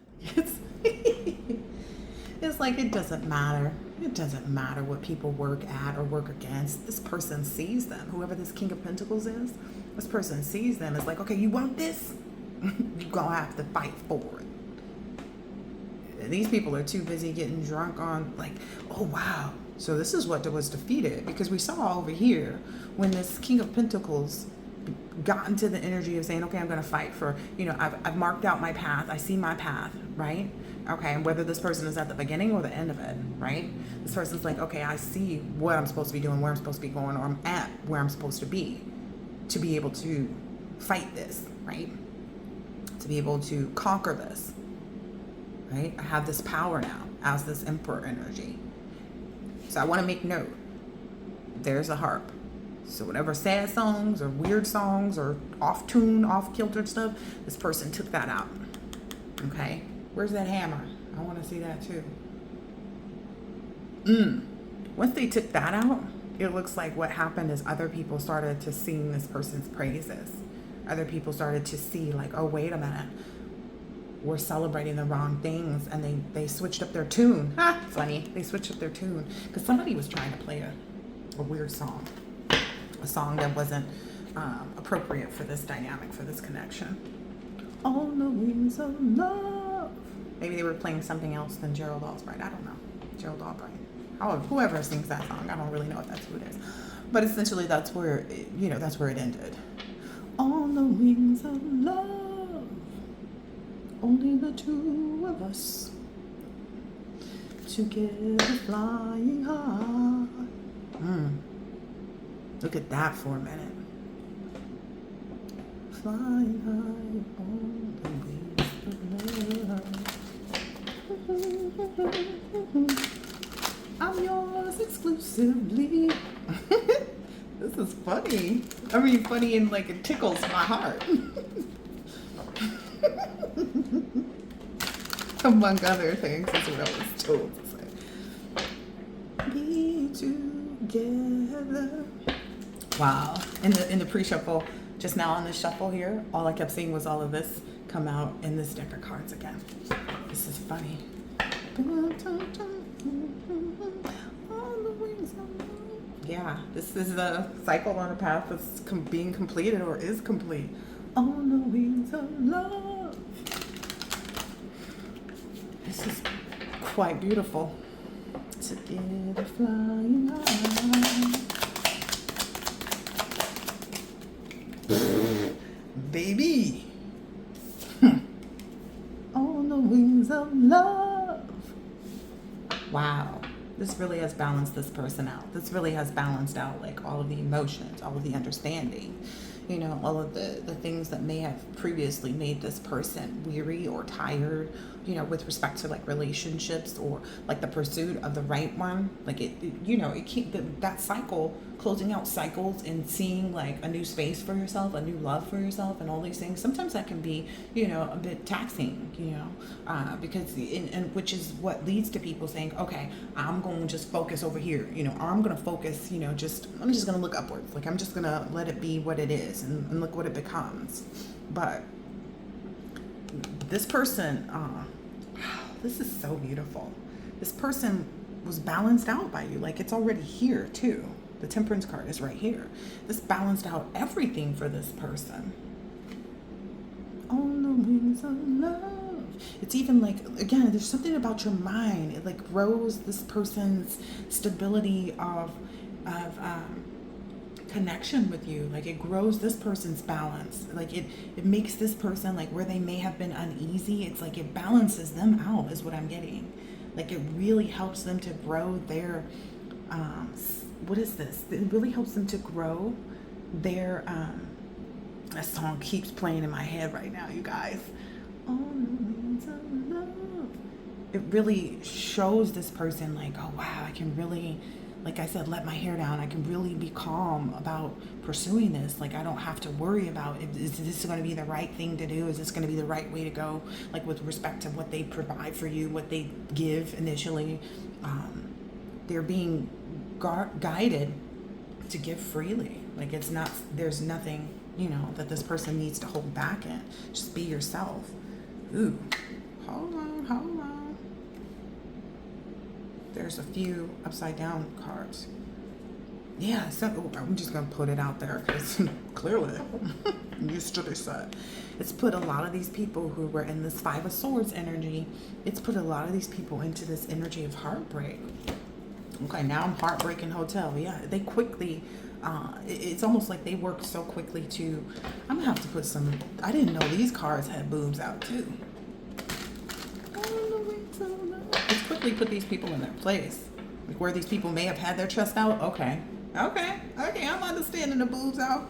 [SPEAKER 1] It's like, it doesn't matter. It doesn't matter what people work at or work against. This person sees them. Whoever this King of Pentacles is, this person sees them. It's like, okay, you want this? You're going to have to fight for it. These people are too busy getting drunk on, like, oh, wow. So this is what was defeated, because we saw over here when this King of Pentacles got into the energy of saying, okay, I'm going to fight for, I've marked out my path. I see my path, right? Okay. And whether this person is at the beginning or the end of it, right? This person's like, okay, I see what I'm supposed to be doing, where I'm supposed to be going, or I'm at where I'm supposed to be able to fight this, right? To be able to conquer this, right? I have this power now as this Emperor energy. So I want to make note, there's a harp. So whatever sad songs or weird songs or off tune, off kilter stuff, this person took that out. Okay. Where's that hammer? I want to see that too. Once they took that out, it looks like what happened is other people started to sing this person's praises. Other people started to see, like, oh, wait a minute. We're celebrating the wrong things, and they switched up their tune. Funny. They switched up their tune because somebody was trying to play a weird song. A song that wasn't appropriate for this dynamic, for this connection. On the wings of love. Maybe they were playing something else than Gerald Albright. I don't know. Gerald Albright. Whoever sings that song, I don't really know if that's who it is. But essentially, that's where it ended. On the wings of love, only the two of us, together flying high. Look at that for a minute. Flying high on the wings of love. I'm yours exclusively. This is funny. I mean, funny and like it tickles my heart. Among other things, is what I was told to say. Be together. Wow. In the pre-shuffle, just now on the shuffle here, all I kept seeing was all of this come out in this deck of cards again. This is funny. Yeah, this is the cycle on a path that's being completed or is complete. On the wings of love. This is quite beautiful. Together flying high. Baby. On the wings of love. Wow. This really has balanced this person out. This really has balanced out like all of the emotions, all of the understanding, all of the things that may have previously made this person weary or tired, with respect to like relationships or like the pursuit of the right one. Like it that cycle, closing out cycles and seeing like a new space for yourself, a new love for yourself, and all these things. Sometimes that can be, a bit taxing, because which is what leads to people saying, okay, I'm going to just focus over here, or I'm going to focus, I'm just going to look upwards. Like I'm just going to let it be what it is and look what it becomes. But this person, this is so beautiful. This person was balanced out by you. Like it's already here too. The Temperance card is right here. This balanced out everything for this person. On the wings of love. It's even like, again, there's something about your mind. It like grows this person's stability of connection with you. Like it grows this person's balance. Like it makes this person, like where they may have been uneasy, it's like it balances them out is what I'm getting. Like it really helps them to grow their, what is this? It really helps them to grow their, that song keeps playing in my head right now, you guys. On the wings of love. It really shows this person like, oh wow, I can really, like I said, let my hair down. I can really be calm about pursuing this. Like I don't have to worry about, is this going to be the right thing to do? Is this going to be the right way to go? Like with respect to what they provide for you, what they give initially. They're being guided to give freely. Like it's not, there's nothing, that this person needs to hold back in. Just be yourself. Ooh, hold on. There's a few upside down cards. Yeah, so I'm just gonna put it out there because clearly used to be said. It's put a lot of these people who were in this Five of Swords energy, it's put a lot of these people into this energy of heartbreak. Okay, now I'm heartbreaking hotel. Yeah, they quickly, it's almost like they work so quickly to, I'm gonna have to put some, I didn't know these cards had boobs out too. Let's quickly put these people in their place. Like where these people may have had their chest out. Okay, I'm understanding the boobs out.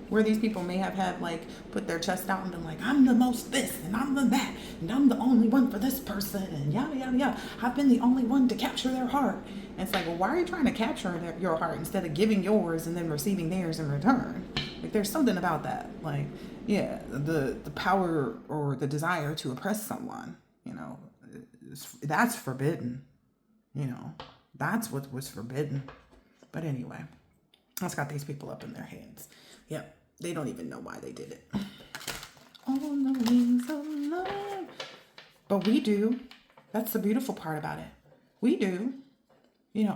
[SPEAKER 1] Where these people may have had like put their chest out and been like, I'm the most this and I'm the that and I'm the only one for this person and yada yada yada. I've been the only one to capture their heart. And it's like, well, why are you trying to capture your heart instead of giving yours and then receiving theirs in return? Like there's something about that. Like, yeah, the power or the desire to oppress someone, that's forbidden. That's what was forbidden. But anyway, that's got these people up in their heads. Yep. They don't even know why they did it. On the wings of love. But we do. That's the beautiful part about it. We do.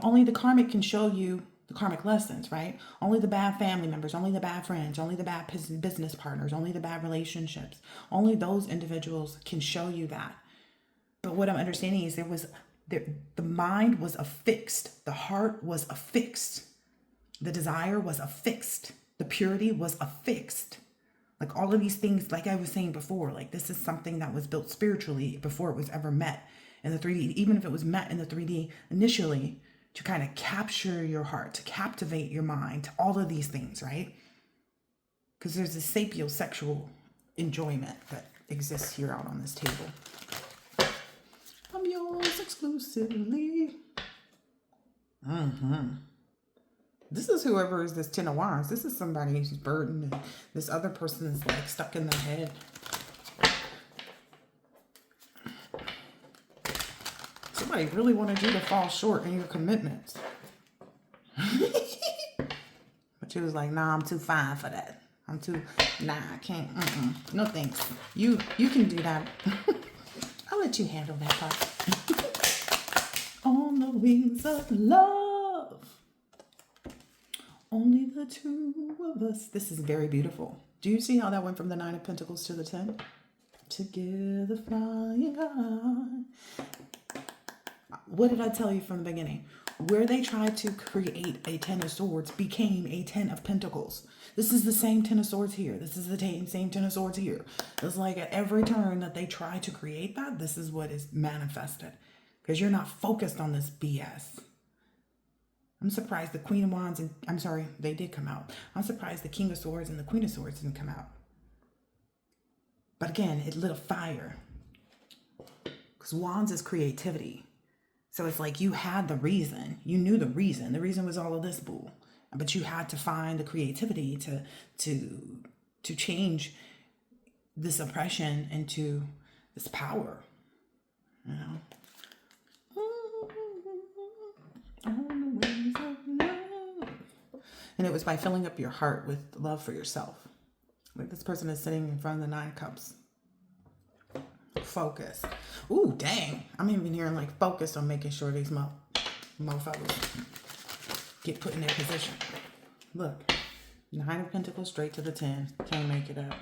[SPEAKER 1] Only the karmic can show you the karmic lessons, right? Only the bad family members, only the bad friends, only the bad business partners, only the bad relationships. Only those individuals can show you that. But what I'm understanding is the mind was affixed. The heart was affixed. The desire was affixed. The purity was affixed. Like all of these things, like I was saying before, like this is something that was built spiritually before it was ever met in the 3D, even if it was met in the 3D initially to kind of capture your heart, to captivate your mind, to all of these things, right? Because there's a sapiosexual enjoyment that exists here out on this table. I'm yours exclusively. This is whoever is this Ten of Wands. This is somebody who's burdened and this other person is like stuck in their head. Somebody really wanted you to fall short in your commitments. But you was like, nah, I'm too fine for that. I can't. No thanks. You can do that. I'll let you handle that part. On the wings of love. Only the two of us. This is very beautiful. Do you see how that went from the 9 of Pentacles to the 10? Together flying high. What did I tell you from the beginning? Where they tried to create a 10 of Swords became a 10 of Pentacles. This is the same 10 of Swords here. This is the same 10 of Swords here. It's like at every turn that they try to create that, this is what is manifested. Because you're not focused on this BS. I'm surprised the Queen of Wands and, I'm sorry, they did come out. I'm surprised the King of Swords and the Queen of Swords didn't come out. But again, it lit a fire. Because Wands is creativity. So it's like you had the reason. You knew the reason. The reason was all of this bull. But you had to find the creativity to change this oppression into this power. And it was by filling up your heart with love for yourself. Like this person is sitting in front of the 9 of Cups. Focus. Ooh, dang. I'm even hearing like focus on making sure these motherfuckers get put in their position. Look. 9 of Pentacles straight to the 10. Can't make it up.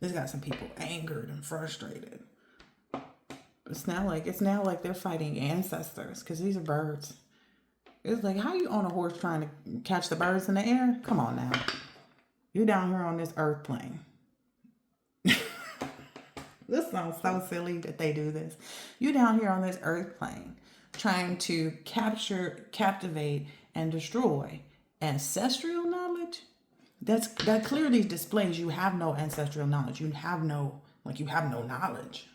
[SPEAKER 1] This got some people angered and frustrated. It's now like they're fighting ancestors because these are birds. It's like, how you on a horse trying to catch the birds in the air? Come on now. You're down here on this earth plane. This sounds so silly that they do this. You're down here on this earth plane trying to capture, captivate, and destroy ancestral knowledge. That clearly displays you have no ancestral knowledge. You have no knowledge.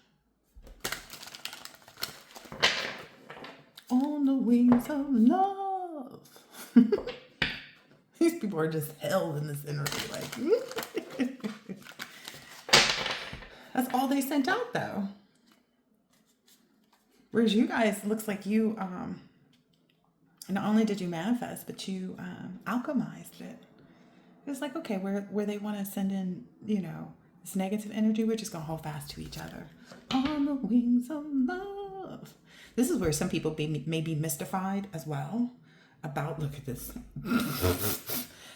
[SPEAKER 1] On the wings of love. These people are just held in this energy. Like, that's all they sent out, though. Whereas you guys, looks like you, not only did you manifest, but you alchemized it. It's like, okay, where they want to send in, this negative energy, we're just going to hold fast to each other. On the wings of love. This is where some people may be mystified as well about, look at this.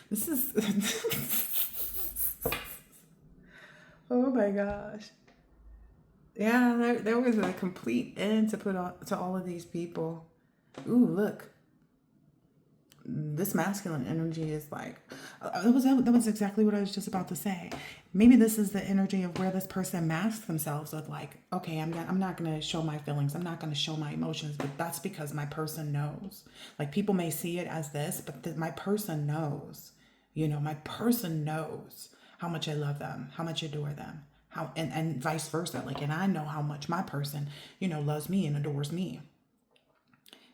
[SPEAKER 1] This is, oh my gosh. Yeah, there was a complete end to put on to all of these people. Ooh, look. This masculine energy is like, that was exactly what I was just about to say. Maybe this is the energy of where this person masks themselves with, like, okay, I'm not going to show my feelings. I'm not going to show my emotions, but that's because my person knows. Like, people may see it as this, but my person knows. My person knows how much I love them, how much I adore them, and vice versa. Like, and I know how much my person, loves me and adores me.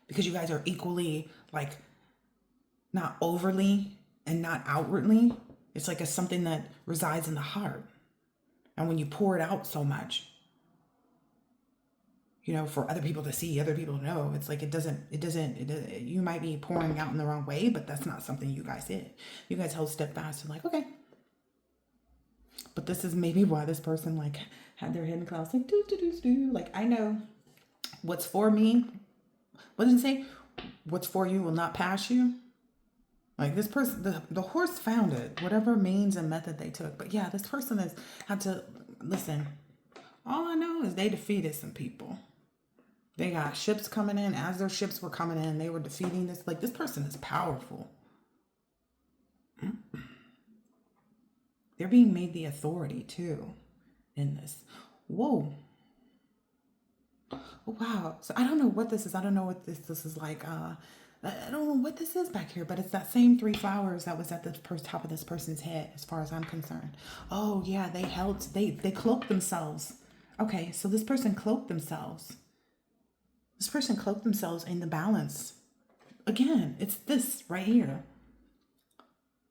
[SPEAKER 1] Because you guys are equally, like, not overly and not outwardly. It's like it's something that resides in the heart. And when you pour it out so much, for other people to see, other people to know, it's like it doesn't, you might be pouring out in the wrong way, but that's not something you guys did. You guys held steadfast and like, okay. But this is maybe why this person, like, had their hidden clouds, like, do. Like, I know what's for me. What does it say? What's for you will not pass you. Like, this person, the horse found it, whatever means and method they took. But yeah, this person has had to, listen, all I know is they defeated some people. They got ships coming in. As their ships were coming in, they were defeating this. Like, this person is powerful. They're being made the authority, too, in this. Whoa. Wow. So I don't know what this is. I don't know what this is like. I don't know what this is back here, but it's that same 3 flowers that was at the top of this person's head, as far as I'm concerned. Oh, yeah, they cloaked themselves. Okay, so this person cloaked themselves. This person cloaked themselves in the balance. Again, it's this right here.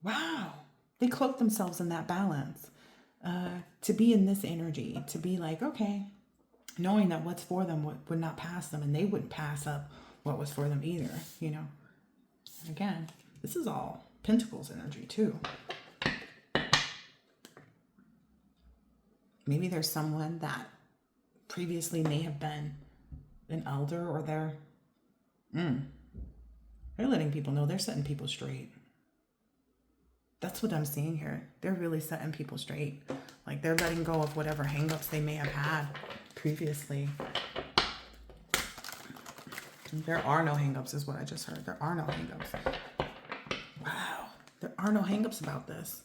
[SPEAKER 1] Wow. They cloaked themselves in that balance to be in this energy, to be like, okay, knowing that what's for them would not pass them, and they wouldn't pass up what was for them either, Again, this is all Pentacles energy too. Maybe there's someone that previously may have been an elder, or they're letting people know, they're setting people straight. That's what I'm seeing here. They're really setting people straight. Like, they're letting go of whatever hangups they may have had previously. There are no hangups is what I just heard. There are no hangups. Wow. There are no hangups about this.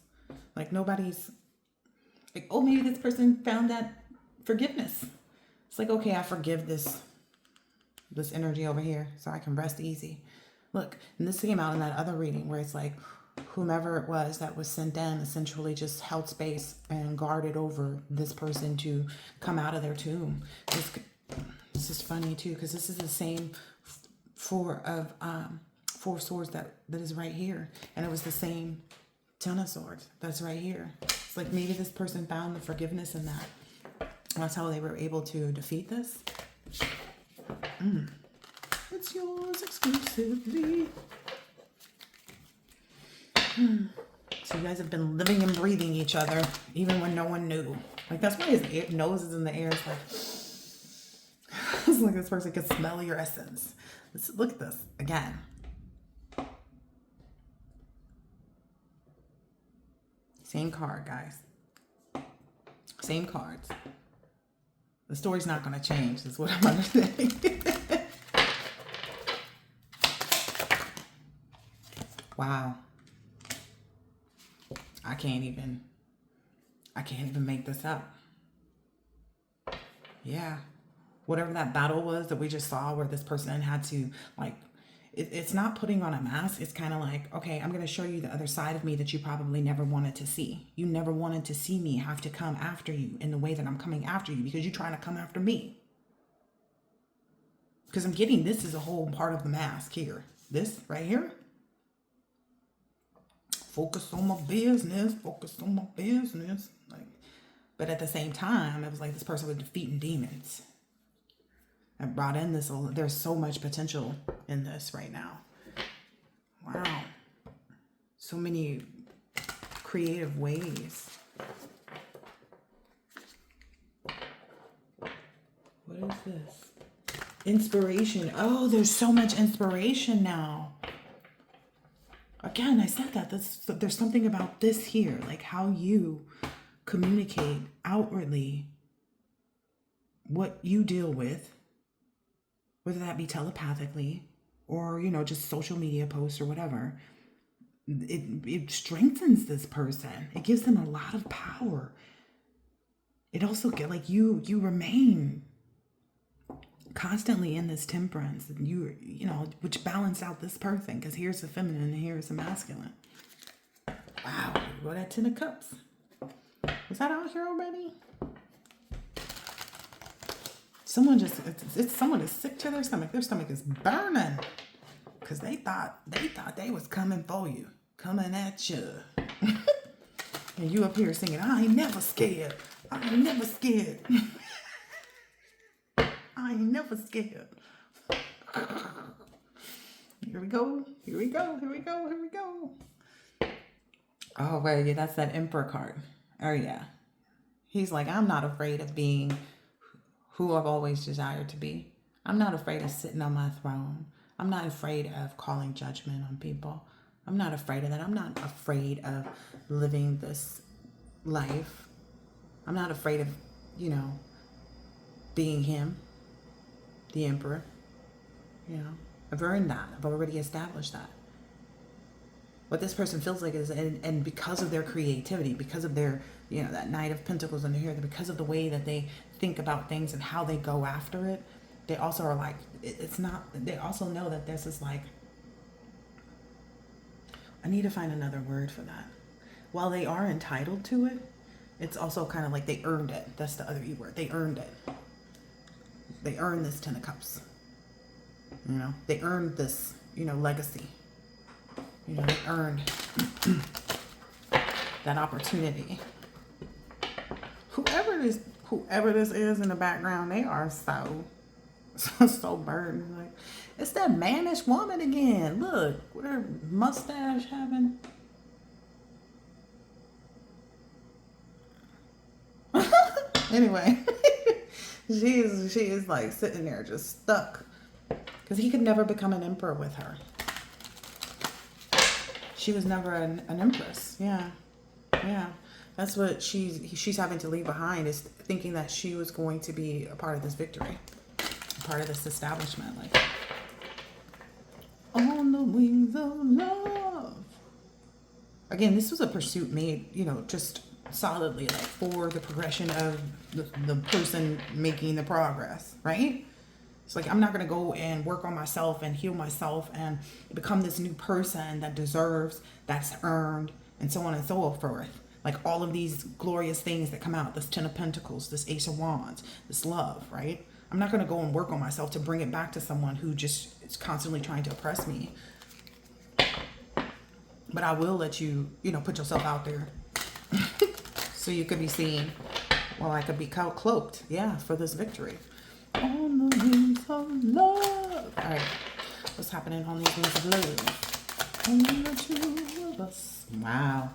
[SPEAKER 1] Like, nobody's like, oh, maybe this person found that forgiveness. It's like, okay, I forgive this energy over here so I can rest easy. Look, and this came out in that other reading where it's like, whomever it was that was sent in essentially just held space and guarded over this person to come out of their tomb. This is funny too, because this is the same four swords that is right here, and it was the same 10 of swords that's right here. It's like maybe this person found the forgiveness in that. That's how they were able to defeat this. It's yours exclusively. So you guys have been living and breathing each other even when no one knew. Like, that's why his nose is in the air. It's like, it's like this person can smell your essence. Look at this again. Same card, guys. Same cards. The story's not going to change, is what I'm understanding. Wow. I can't even make this up. Yeah. Whatever that battle was that we just saw where this person had to like, it's not putting on a mask. It's kind of like, okay, I'm going to show you the other side of me that you probably never wanted to see. You never wanted to see me have to come after you in the way that I'm coming after you because you're trying to come after me. Because I'm getting this is a whole part of the mask here. This right here. Focus on my business. Focus on my business. Like, but at the same time, it was like this person was defeating demons. I brought in this. There's so much potential in this right now. Wow. So many creative ways. What is this? Inspiration. Oh, there's so much inspiration now. Again, I said that. There's something about this here, like how you communicate outwardly what you deal with, whether that be telepathically or, just social media posts or whatever. It strengthens this person. It gives them a lot of power. It also get like you remain constantly in this temperance, and which balance out this person, because here's the feminine and here's the masculine. Wow, what that 10 of cups? Was that out here already? Someone someone is sick to their stomach. Their stomach is burning because they thought they was coming for you, coming at you, and you up here singing, "I ain't never scared. I ain't never scared." I ain't never scared. Here we go. Here we go. Here we go. Here we go. Oh, wait, yeah, that's that Emperor card. Oh, yeah. He's like, I'm not afraid of being who I've always desired to be. I'm not afraid of sitting on my throne. I'm not afraid of calling judgment on people. I'm not afraid of that. I'm not afraid of living this life. I'm not afraid of, being him. The Emperor, I've earned that. I've already established that. What this person feels like is, and because of their creativity, because of their, that Knight of Pentacles in here, because of the way that they think about things and how they go after it, they also are like, it's not, they also know that this is like, I need to find another word for that. While they are entitled to it, it's also kind of like they earned it. That's the other E word. They earned it. They earned this 10 of Cups. They earned this, legacy. They earned that opportunity. Whoever this is in the background, they are so burdened. Like, it's that mannish woman again. Look, with her mustache having. Anyway. She is like sitting there just stuck because he could never become an emperor with her. She was never an empress. Yeah. That's what she's having to leave behind, is thinking that she was going to be a part of this victory, a part of this establishment. Like, on the wings of love. Again, this was a pursuit made, just solidly, like, for the progression of the person making the progress, right? It's like, I'm not going to go and work on myself and heal myself and become this new person that deserves, that's earned, and so on and so forth. Like all of these glorious things that come out, this 10 of Pentacles, this Ace of Wands, this love, right? I'm not going to go and work on myself to bring it back to someone who just is constantly trying to oppress me. But I will let you, put yourself out there. So you could be seen, or I could be cloaked, for this victory. On the wings of love. All right, what's happening on these wings of love? Only the two of us. Wow,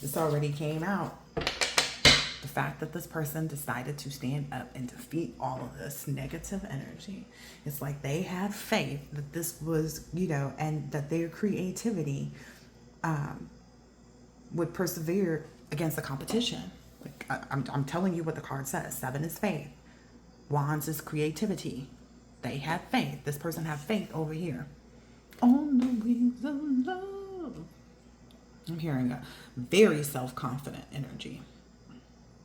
[SPEAKER 1] this already came out. The fact that this person decided to stand up and defeat all of this negative energy. It's like they had faith that this was, and that their creativity would persevere against the competition. Like I'm telling you what the card says. 7 is faith. Wands is creativity. They had faith. This person had faith over here. On the wings of love. I'm hearing a very self-confident energy.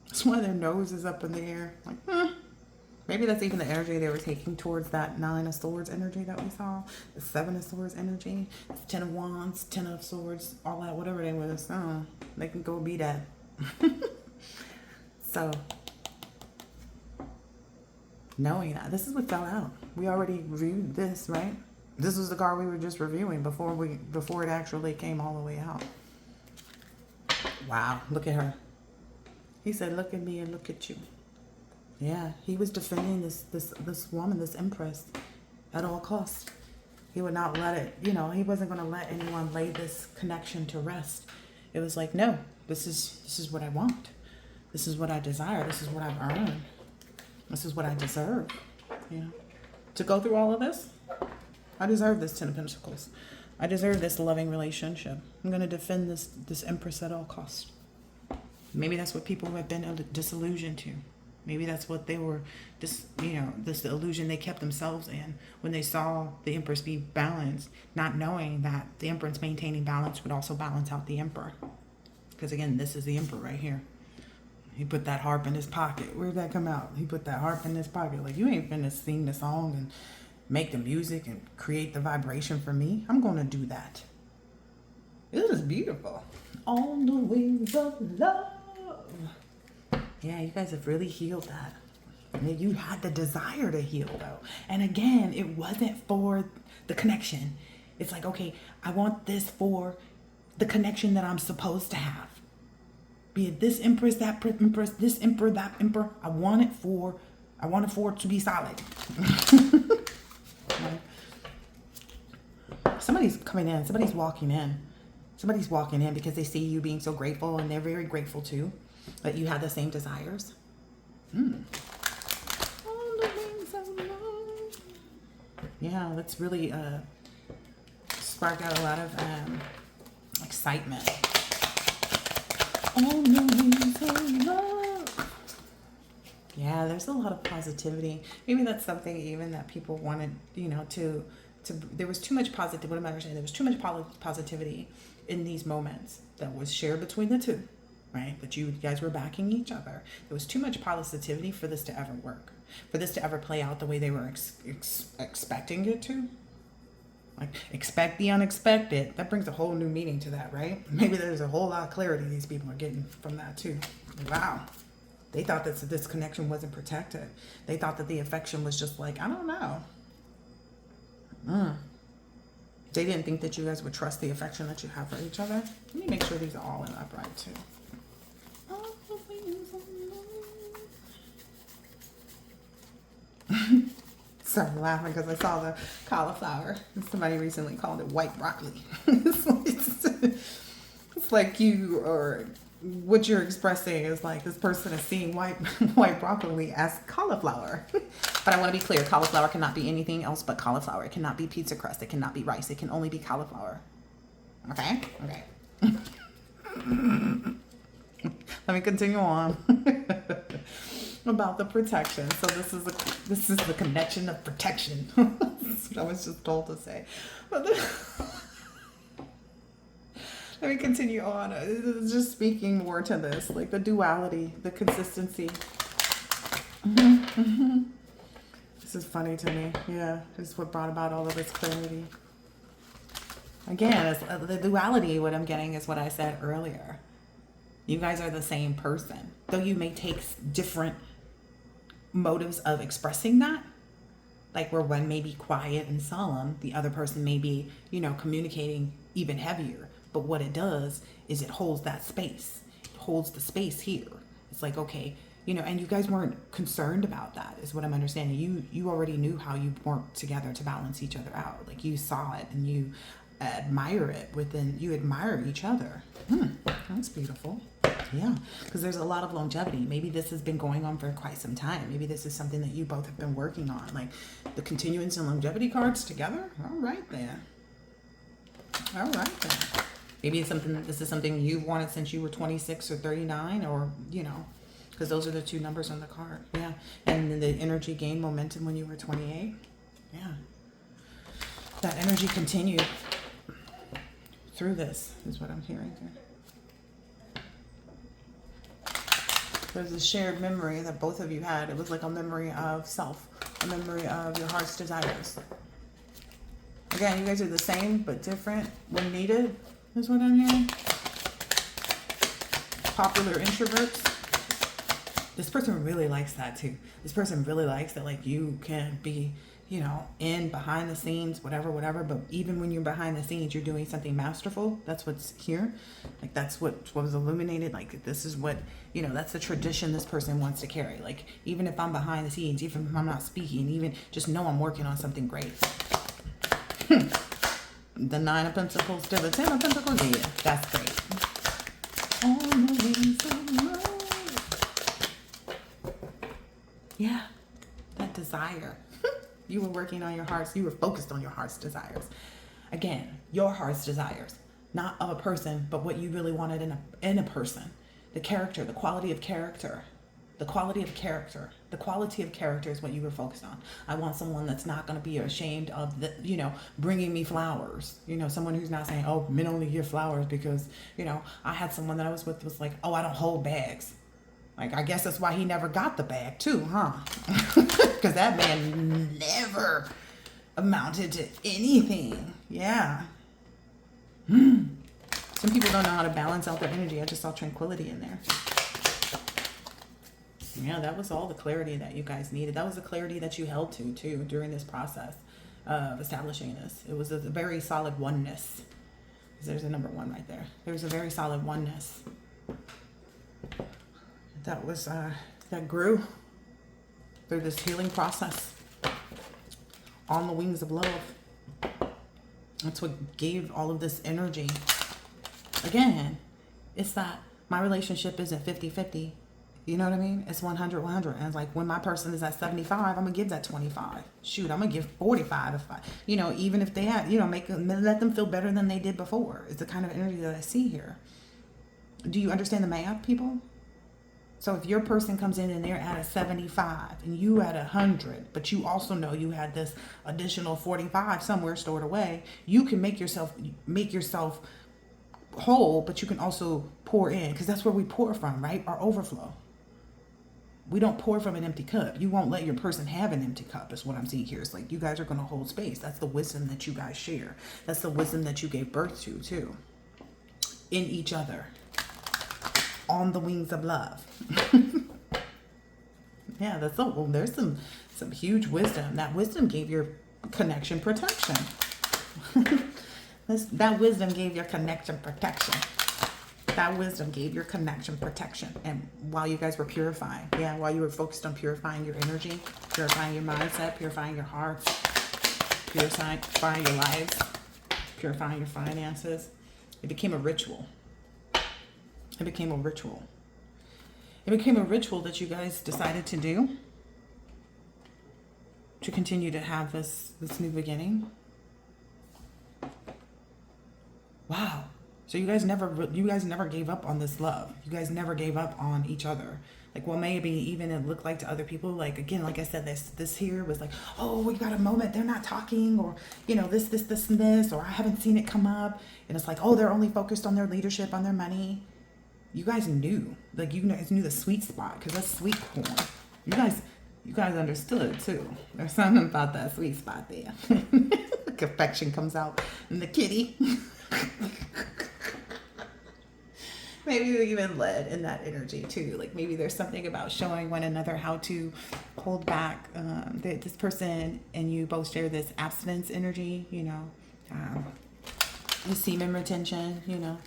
[SPEAKER 1] That's why their nose is up in the air. Like, maybe that's even the energy they were taking towards that 9 of Swords energy that we saw. The 7 of Swords energy. 10 of Wands, 10 of Swords, all that, whatever they was. They can go be that. So, knowing that. This is what fell out. We already reviewed this, right? This was the card we were just reviewing before it actually came all the way out. Wow, look at her. He said, look at me and look at you. Yeah, he was defending this woman, this empress, at all costs. He would not let it, he wasn't going to let anyone lay this connection to rest. It was like, no, this is what I want. This is what I desire. This is what I've earned. This is what I deserve. To go through all of this, I deserve this 10 of Pentacles. I deserve this loving relationship. I'm going to defend this empress at all costs. Maybe that's what people have been disillusioned to. Maybe that's what they were, this illusion they kept themselves in when they saw the empress be balanced, not knowing that the empress maintaining balance would also balance out the emperor. Because again, this is the emperor right here. He put that harp in his pocket. Where'd that come out? He put that harp in his pocket. Like, you ain't finna sing the song and make the music and create the vibration for me. I'm going to do that. This is beautiful. On the wings of love. Yeah, you guys have really healed that. You had the desire to heal, though. And again, it wasn't for the connection. It's like, okay, I want this for the connection that I'm supposed to have. Be it this empress, that empress, this emperor, that emperor. I want it for it to be solid. Somebody's coming in. Somebody's walking in. Somebody's walking in because they see you being so grateful, and they're very grateful too that you have the same desires. Yeah, that's really sparked out a lot of excitement. On the wings of love. Yeah, there's a lot of positivity. Maybe that's something even that people wanted, to there was too much positive. What am I understanding? There was too much positivity in these moments that was shared between the two, right? That you guys were backing each other. There was too much positivity for this to ever work, for this to ever play out the way they were expecting it to. Like, expect the unexpected. That brings a whole new meaning to that, right? Maybe there's a whole lot of clarity these people are getting from that too. Wow. They thought that this connection wasn't protected. They thought that the affection was just like, I don't know. They didn't think that you guys would trust the affection that you have for each other. Let me make sure these are all in upright too. Sorry, laughing because I saw the cauliflower. Somebody recently called it white broccoli. It's like you, or what you're expressing is like this person is seeing white broccoli as cauliflower. But I want to be clear, cauliflower cannot be anything else but cauliflower. It cannot be pizza crust. It cannot be rice. It can only be cauliflower. Okay? Okay. Let me continue on. About the protection. So this is the connection of protection. That's what I was just told to say. But let me continue on. Just speaking more to this, like the duality, the consistency. This is funny to me. Yeah, this is what brought about all of this clarity. Again, it's, the duality, what I'm getting is what I said earlier. You guys are the same person. Though you may take different motives of expressing that, like where one may be quiet and solemn, the other person may be, communicating even heavier. But what it does is it holds that space. It holds the space here. It's like, okay, and you guys weren't concerned about that, is what I'm understanding. You already knew how you worked together to balance each other out. Like, you saw it and you admire it you admire each other. That's beautiful. Yeah, because there's a lot of longevity. Maybe this has been going on for quite some time. Maybe this is something that you both have been working on, like the continuance and longevity cards together. All right then. Maybe this is something you've wanted since you were 26 or 39, or because those are the two numbers on the card. Yeah, and then the energy gained momentum when you were 28. Yeah, that energy continued through this, is what I'm hearing here. There's a shared memory that both of you had. It was like a memory of self, a memory of your heart's desires. Again, you guys are the same but different when needed, is what I'm hearing. Popular introverts. This person really likes that too. This person really likes that, like, you can be, you know, in behind the scenes, whatever, but even when you're behind the scenes, you're doing something masterful. That's what's here. Like, that's what was illuminated. Like, this is what, you know, that's the tradition this person wants to carry. Like, even if I'm behind the scenes, even if I'm not speaking, even just know I'm working on something great. The 9 of Pentacles to the 10 of Pentacles. Yeah, that's great. On the wings of love. Yeah, that desire. You were working on your hearts. You were focused on your heart's desires. Again, your heart's desires, not of a person, but what you really wanted in a person. The character, the quality of character. The quality of character. The quality of character is what you were focused on. I want someone that's not going to be ashamed of, the, you know, bringing me flowers. You know, someone who's not saying, oh, men only give flowers because, you know, I had someone that I was with was like, oh, I don't hold bags. Like, I guess that's why he never got the bag too, huh? Because that man never amounted to anything. Yeah. Some people don't know how to balance out their energy. I just saw tranquility in there. Yeah, that was all the clarity that you guys needed. That was the clarity that you held to, too, during this process of establishing this. It was a very solid oneness. There's a number 1 right there. There's a very solid oneness. That was, that grew through this healing process on the wings of love. That's what gave all of this energy. Again, it's that my relationship isn't 50-50. You know what I mean? It's 100-100. And it's like, when my person is at 75, I'm going to give that 25. Shoot, I'm going to give 45 if I, you know, even if they have, you know, let them feel better than they did before. It's the kind of energy that I see here. Do you understand the math, people? So if your person comes in and they're at a 75 and you at 100, but you also know you had this additional 45 somewhere stored away, you can make yourself whole, but you can also pour in, because that's where we pour from, right? Our overflow. We don't pour from an empty cup. You won't let your person have an empty cup, is what I'm seeing here. It's like you guys are going to hold space. That's the wisdom that you guys share. That's the wisdom that you gave birth to, too. In each other. On the wings of love. Yeah, that's all. Well, there's some huge wisdom. That wisdom gave your connection protection. That wisdom gave your connection protection. That wisdom gave your connection protection. And while you guys were purifying, yeah, while you were focused on purifying your energy, purifying your mindset, purifying your hearts, purifying your lives, purifying your finances, it became a ritual. It became a ritual. It became a ritual that you guys decided to do to continue to have this new beginning. Wow. So you guys never gave up on this love. You guys never gave up on each other. Like, well, maybe even it looked like to other people, like, again, like I said, this here was like, oh, we got a moment, they're not talking, or, you know, this, and this, or I haven't seen it come up. And it's like, oh, they're only focused on their leadership, on their money. You guys knew, like, you guys knew the sweet spot, because that's sweet corn. You guys understood too. There's something about that sweet spot there. Affection comes out in the kitty. Maybe you even led in that energy too. Like, maybe there's something about showing one another how to hold back. This person and you both share this abstinence energy, you know, the semen retention, you know,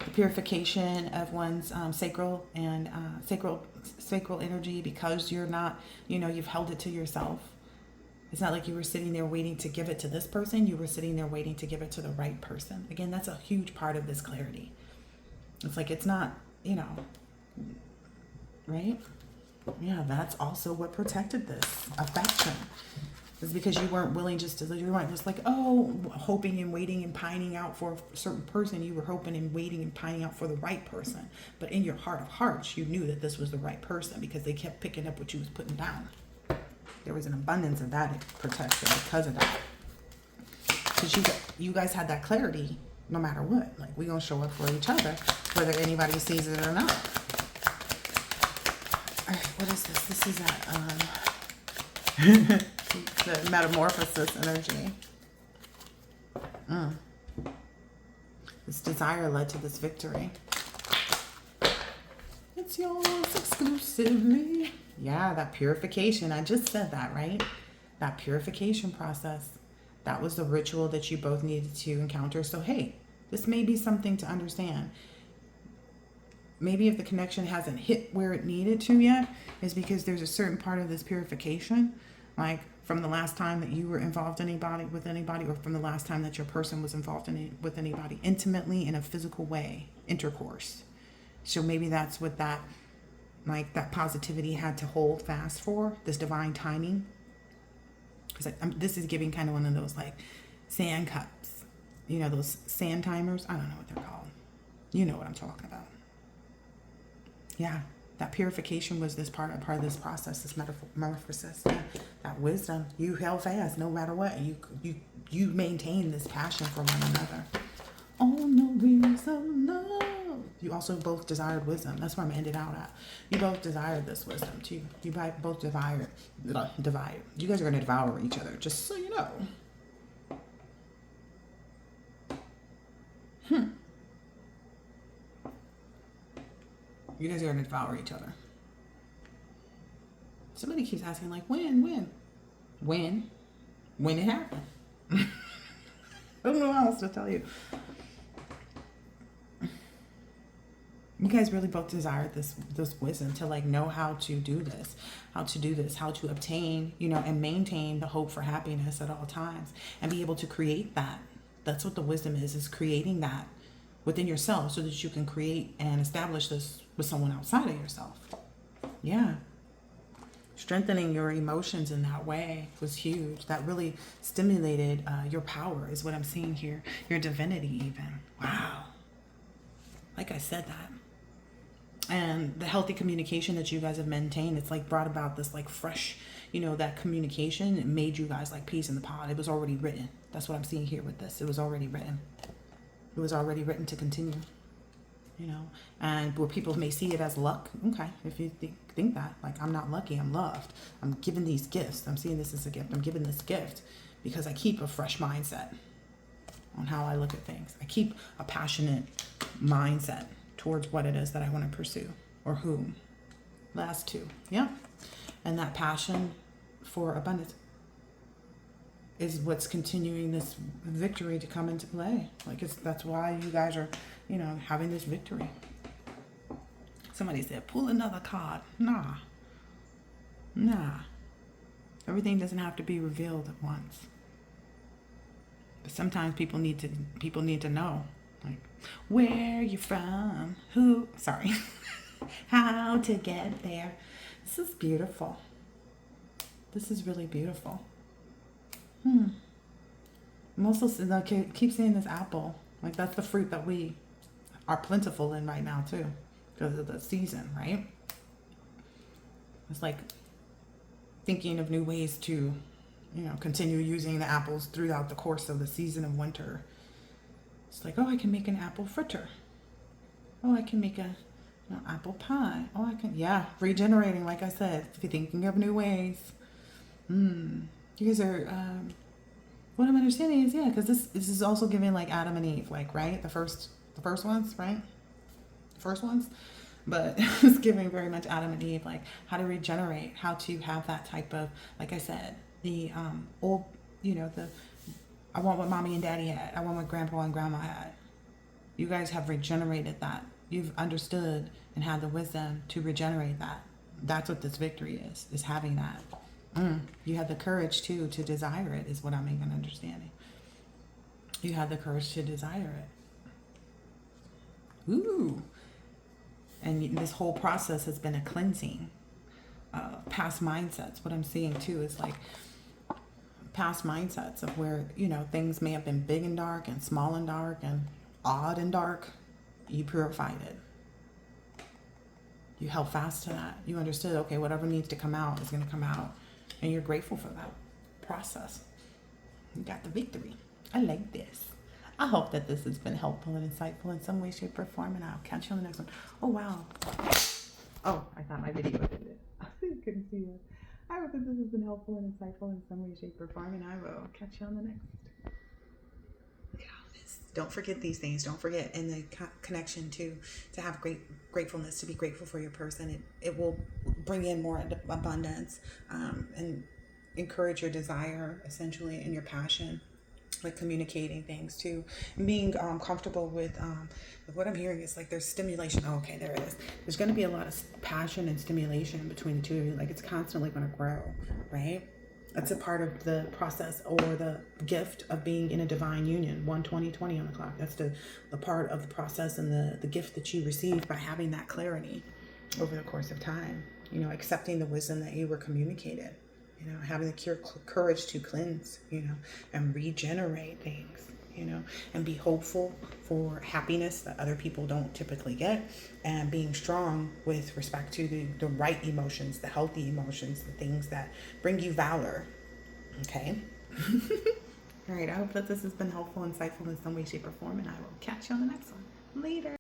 [SPEAKER 1] the purification of one's sacral and sacral energy, because you're not, you know, you've held it to yourself. It's not like you were sitting there waiting to give it to this person. You were sitting there waiting to give it to the right person. Again, that's a huge part of this clarity. It's like, it's not, you know, right? Yeah, that's also what protected this affection. It's because you weren't willing you weren't just like, oh, hoping and waiting and pining out for a certain person. You were hoping and waiting and pining out for the right person. But in your heart of hearts, you knew that this was the right person, because they kept picking up what you was putting down. There was an abundance of that protection because of that. Because you guys had that clarity no matter what. Like, we're going to show up for each other, whether anybody sees it or not. All right, what is this? This is the metamorphosis energy. This desire led to this victory. It's yours exclusively. Yeah, that purification. I just said that, right? That purification process. That was the ritual that you both needed to encounter. So, hey, this may be something to understand. Maybe if the connection hasn't hit where it needed to yet, is because there's a certain part of this purification, like from the last time that you were involved with anybody, or from the last time that your person was involved with anybody intimately in a physical way, intercourse. So maybe that's what that positivity had to hold fast for, this divine timing. Because this is giving kind of one of those like sand cups, those sand timers. I don't know what they're called. You know what I'm talking about. Yeah, that purification was this part of this process, this metamorphosis. Yeah, that wisdom. You held fast no matter what. You maintained this passion for one another. On the wings of love. You also both desired wisdom. That's where I'm ended out at. You both desired this wisdom too. You both desired. You guys are going to devour each other, just so you know. You guys are going to devour each other. Somebody keeps asking, like, when it happened. I don't know how else to tell you. You guys really both desired this wisdom to like know how to do this, how to obtain, and maintain the hope for happiness at all times, and be able to create that. That's what the wisdom is creating that within yourself, so that you can create and establish this with someone outside of yourself. Yeah. Strengthening your emotions in that way was huge. That really stimulated your power, is what I'm seeing here. Your divinity even. Wow. Like I said that. And the healthy communication that you guys have maintained, it's like brought about this like fresh, that communication. It made you guys like peas in the pod. It was already written. That's what I'm seeing here with this. It was already written. It was already written to continue. And where people may see it as luck. Okay, if you think that, like, I'm not lucky, I'm loved. I'm given these gifts. I'm seeing this as a gift. I'm given this gift because I keep a fresh mindset on how I look at things. I keep a passionate mindset towards what it is that I want to pursue, or whom. Last two. Yeah. And that passion for abundance is what's continuing this victory to come into play. Like, that's why you guys are, having this victory. Somebody said, pull another card. Nah. Everything doesn't have to be revealed at once. But sometimes people need to know, like, where you from, how to get there. This is beautiful. This is really beautiful. I'm also keep seeing this apple. Like, that's the fruit that we are plentiful in right now too, because of the season, right? It's like thinking of new ways to, continue using the apples throughout the course of the season of winter. It's like, oh, I can make an apple fritter. Oh, I can make a apple pie. Oh, I can, regenerating, like I said, thinking of new ways. You guys are, what I'm understanding is, because this is also giving like Adam and Eve, like, right? The first ones, right? The first ones. But it's giving very much Adam and Eve, like how to regenerate, how to have that type of, like I said, the old, I want what mommy and daddy had. I want what grandpa and grandma had. You guys have regenerated that. You've understood and had the wisdom to regenerate that. That's what this victory is having that. You had the courage too to desire it, is what I'm even understanding. You had the courage to desire it. Ooh. And this whole process has been a cleansing of past mindsets. What I'm seeing too is like past mindsets of where, things may have been big and dark and small and dark and odd and dark. You purified it. You held fast to that. You understood, okay, whatever needs to come out is going to come out. And you're grateful for that process. You got the victory. I like this. I hope that this has been helpful and insightful in some way, shape, or form, and I'll catch you on the next one. Oh, wow. Oh, I thought my video ended. You couldn't see it. I hope that this has been helpful and insightful in some way, shape, or form, and I will catch you on the next. Look at all this. Don't forget these things. Don't forget in the connection to have gratefulness, to be grateful for your person. It will bring in more abundance and encourage your desire, essentially, and your passion. Like communicating things too, and being comfortable with what I'm hearing is like there's stimulation. Oh, okay, there it is. There's going to be a lot of passion and stimulation between the two of you. Like it's constantly going to grow, right? That's a part of the process or the gift of being in a divine union. 120 on the clock. That's the part of the process and the gift that you received by having that clarity over the course of time. You know, accepting the wisdom that you were communicated. You know, having the courage to cleanse, you know, and regenerate things, you know, and be hopeful for happiness that other people don't typically get, and being strong with respect to the right emotions, the healthy emotions, the things that bring you valor. Okay. All right. I hope that this has been helpful, insightful in some way, shape, or form, and I will catch you on the next one. Later.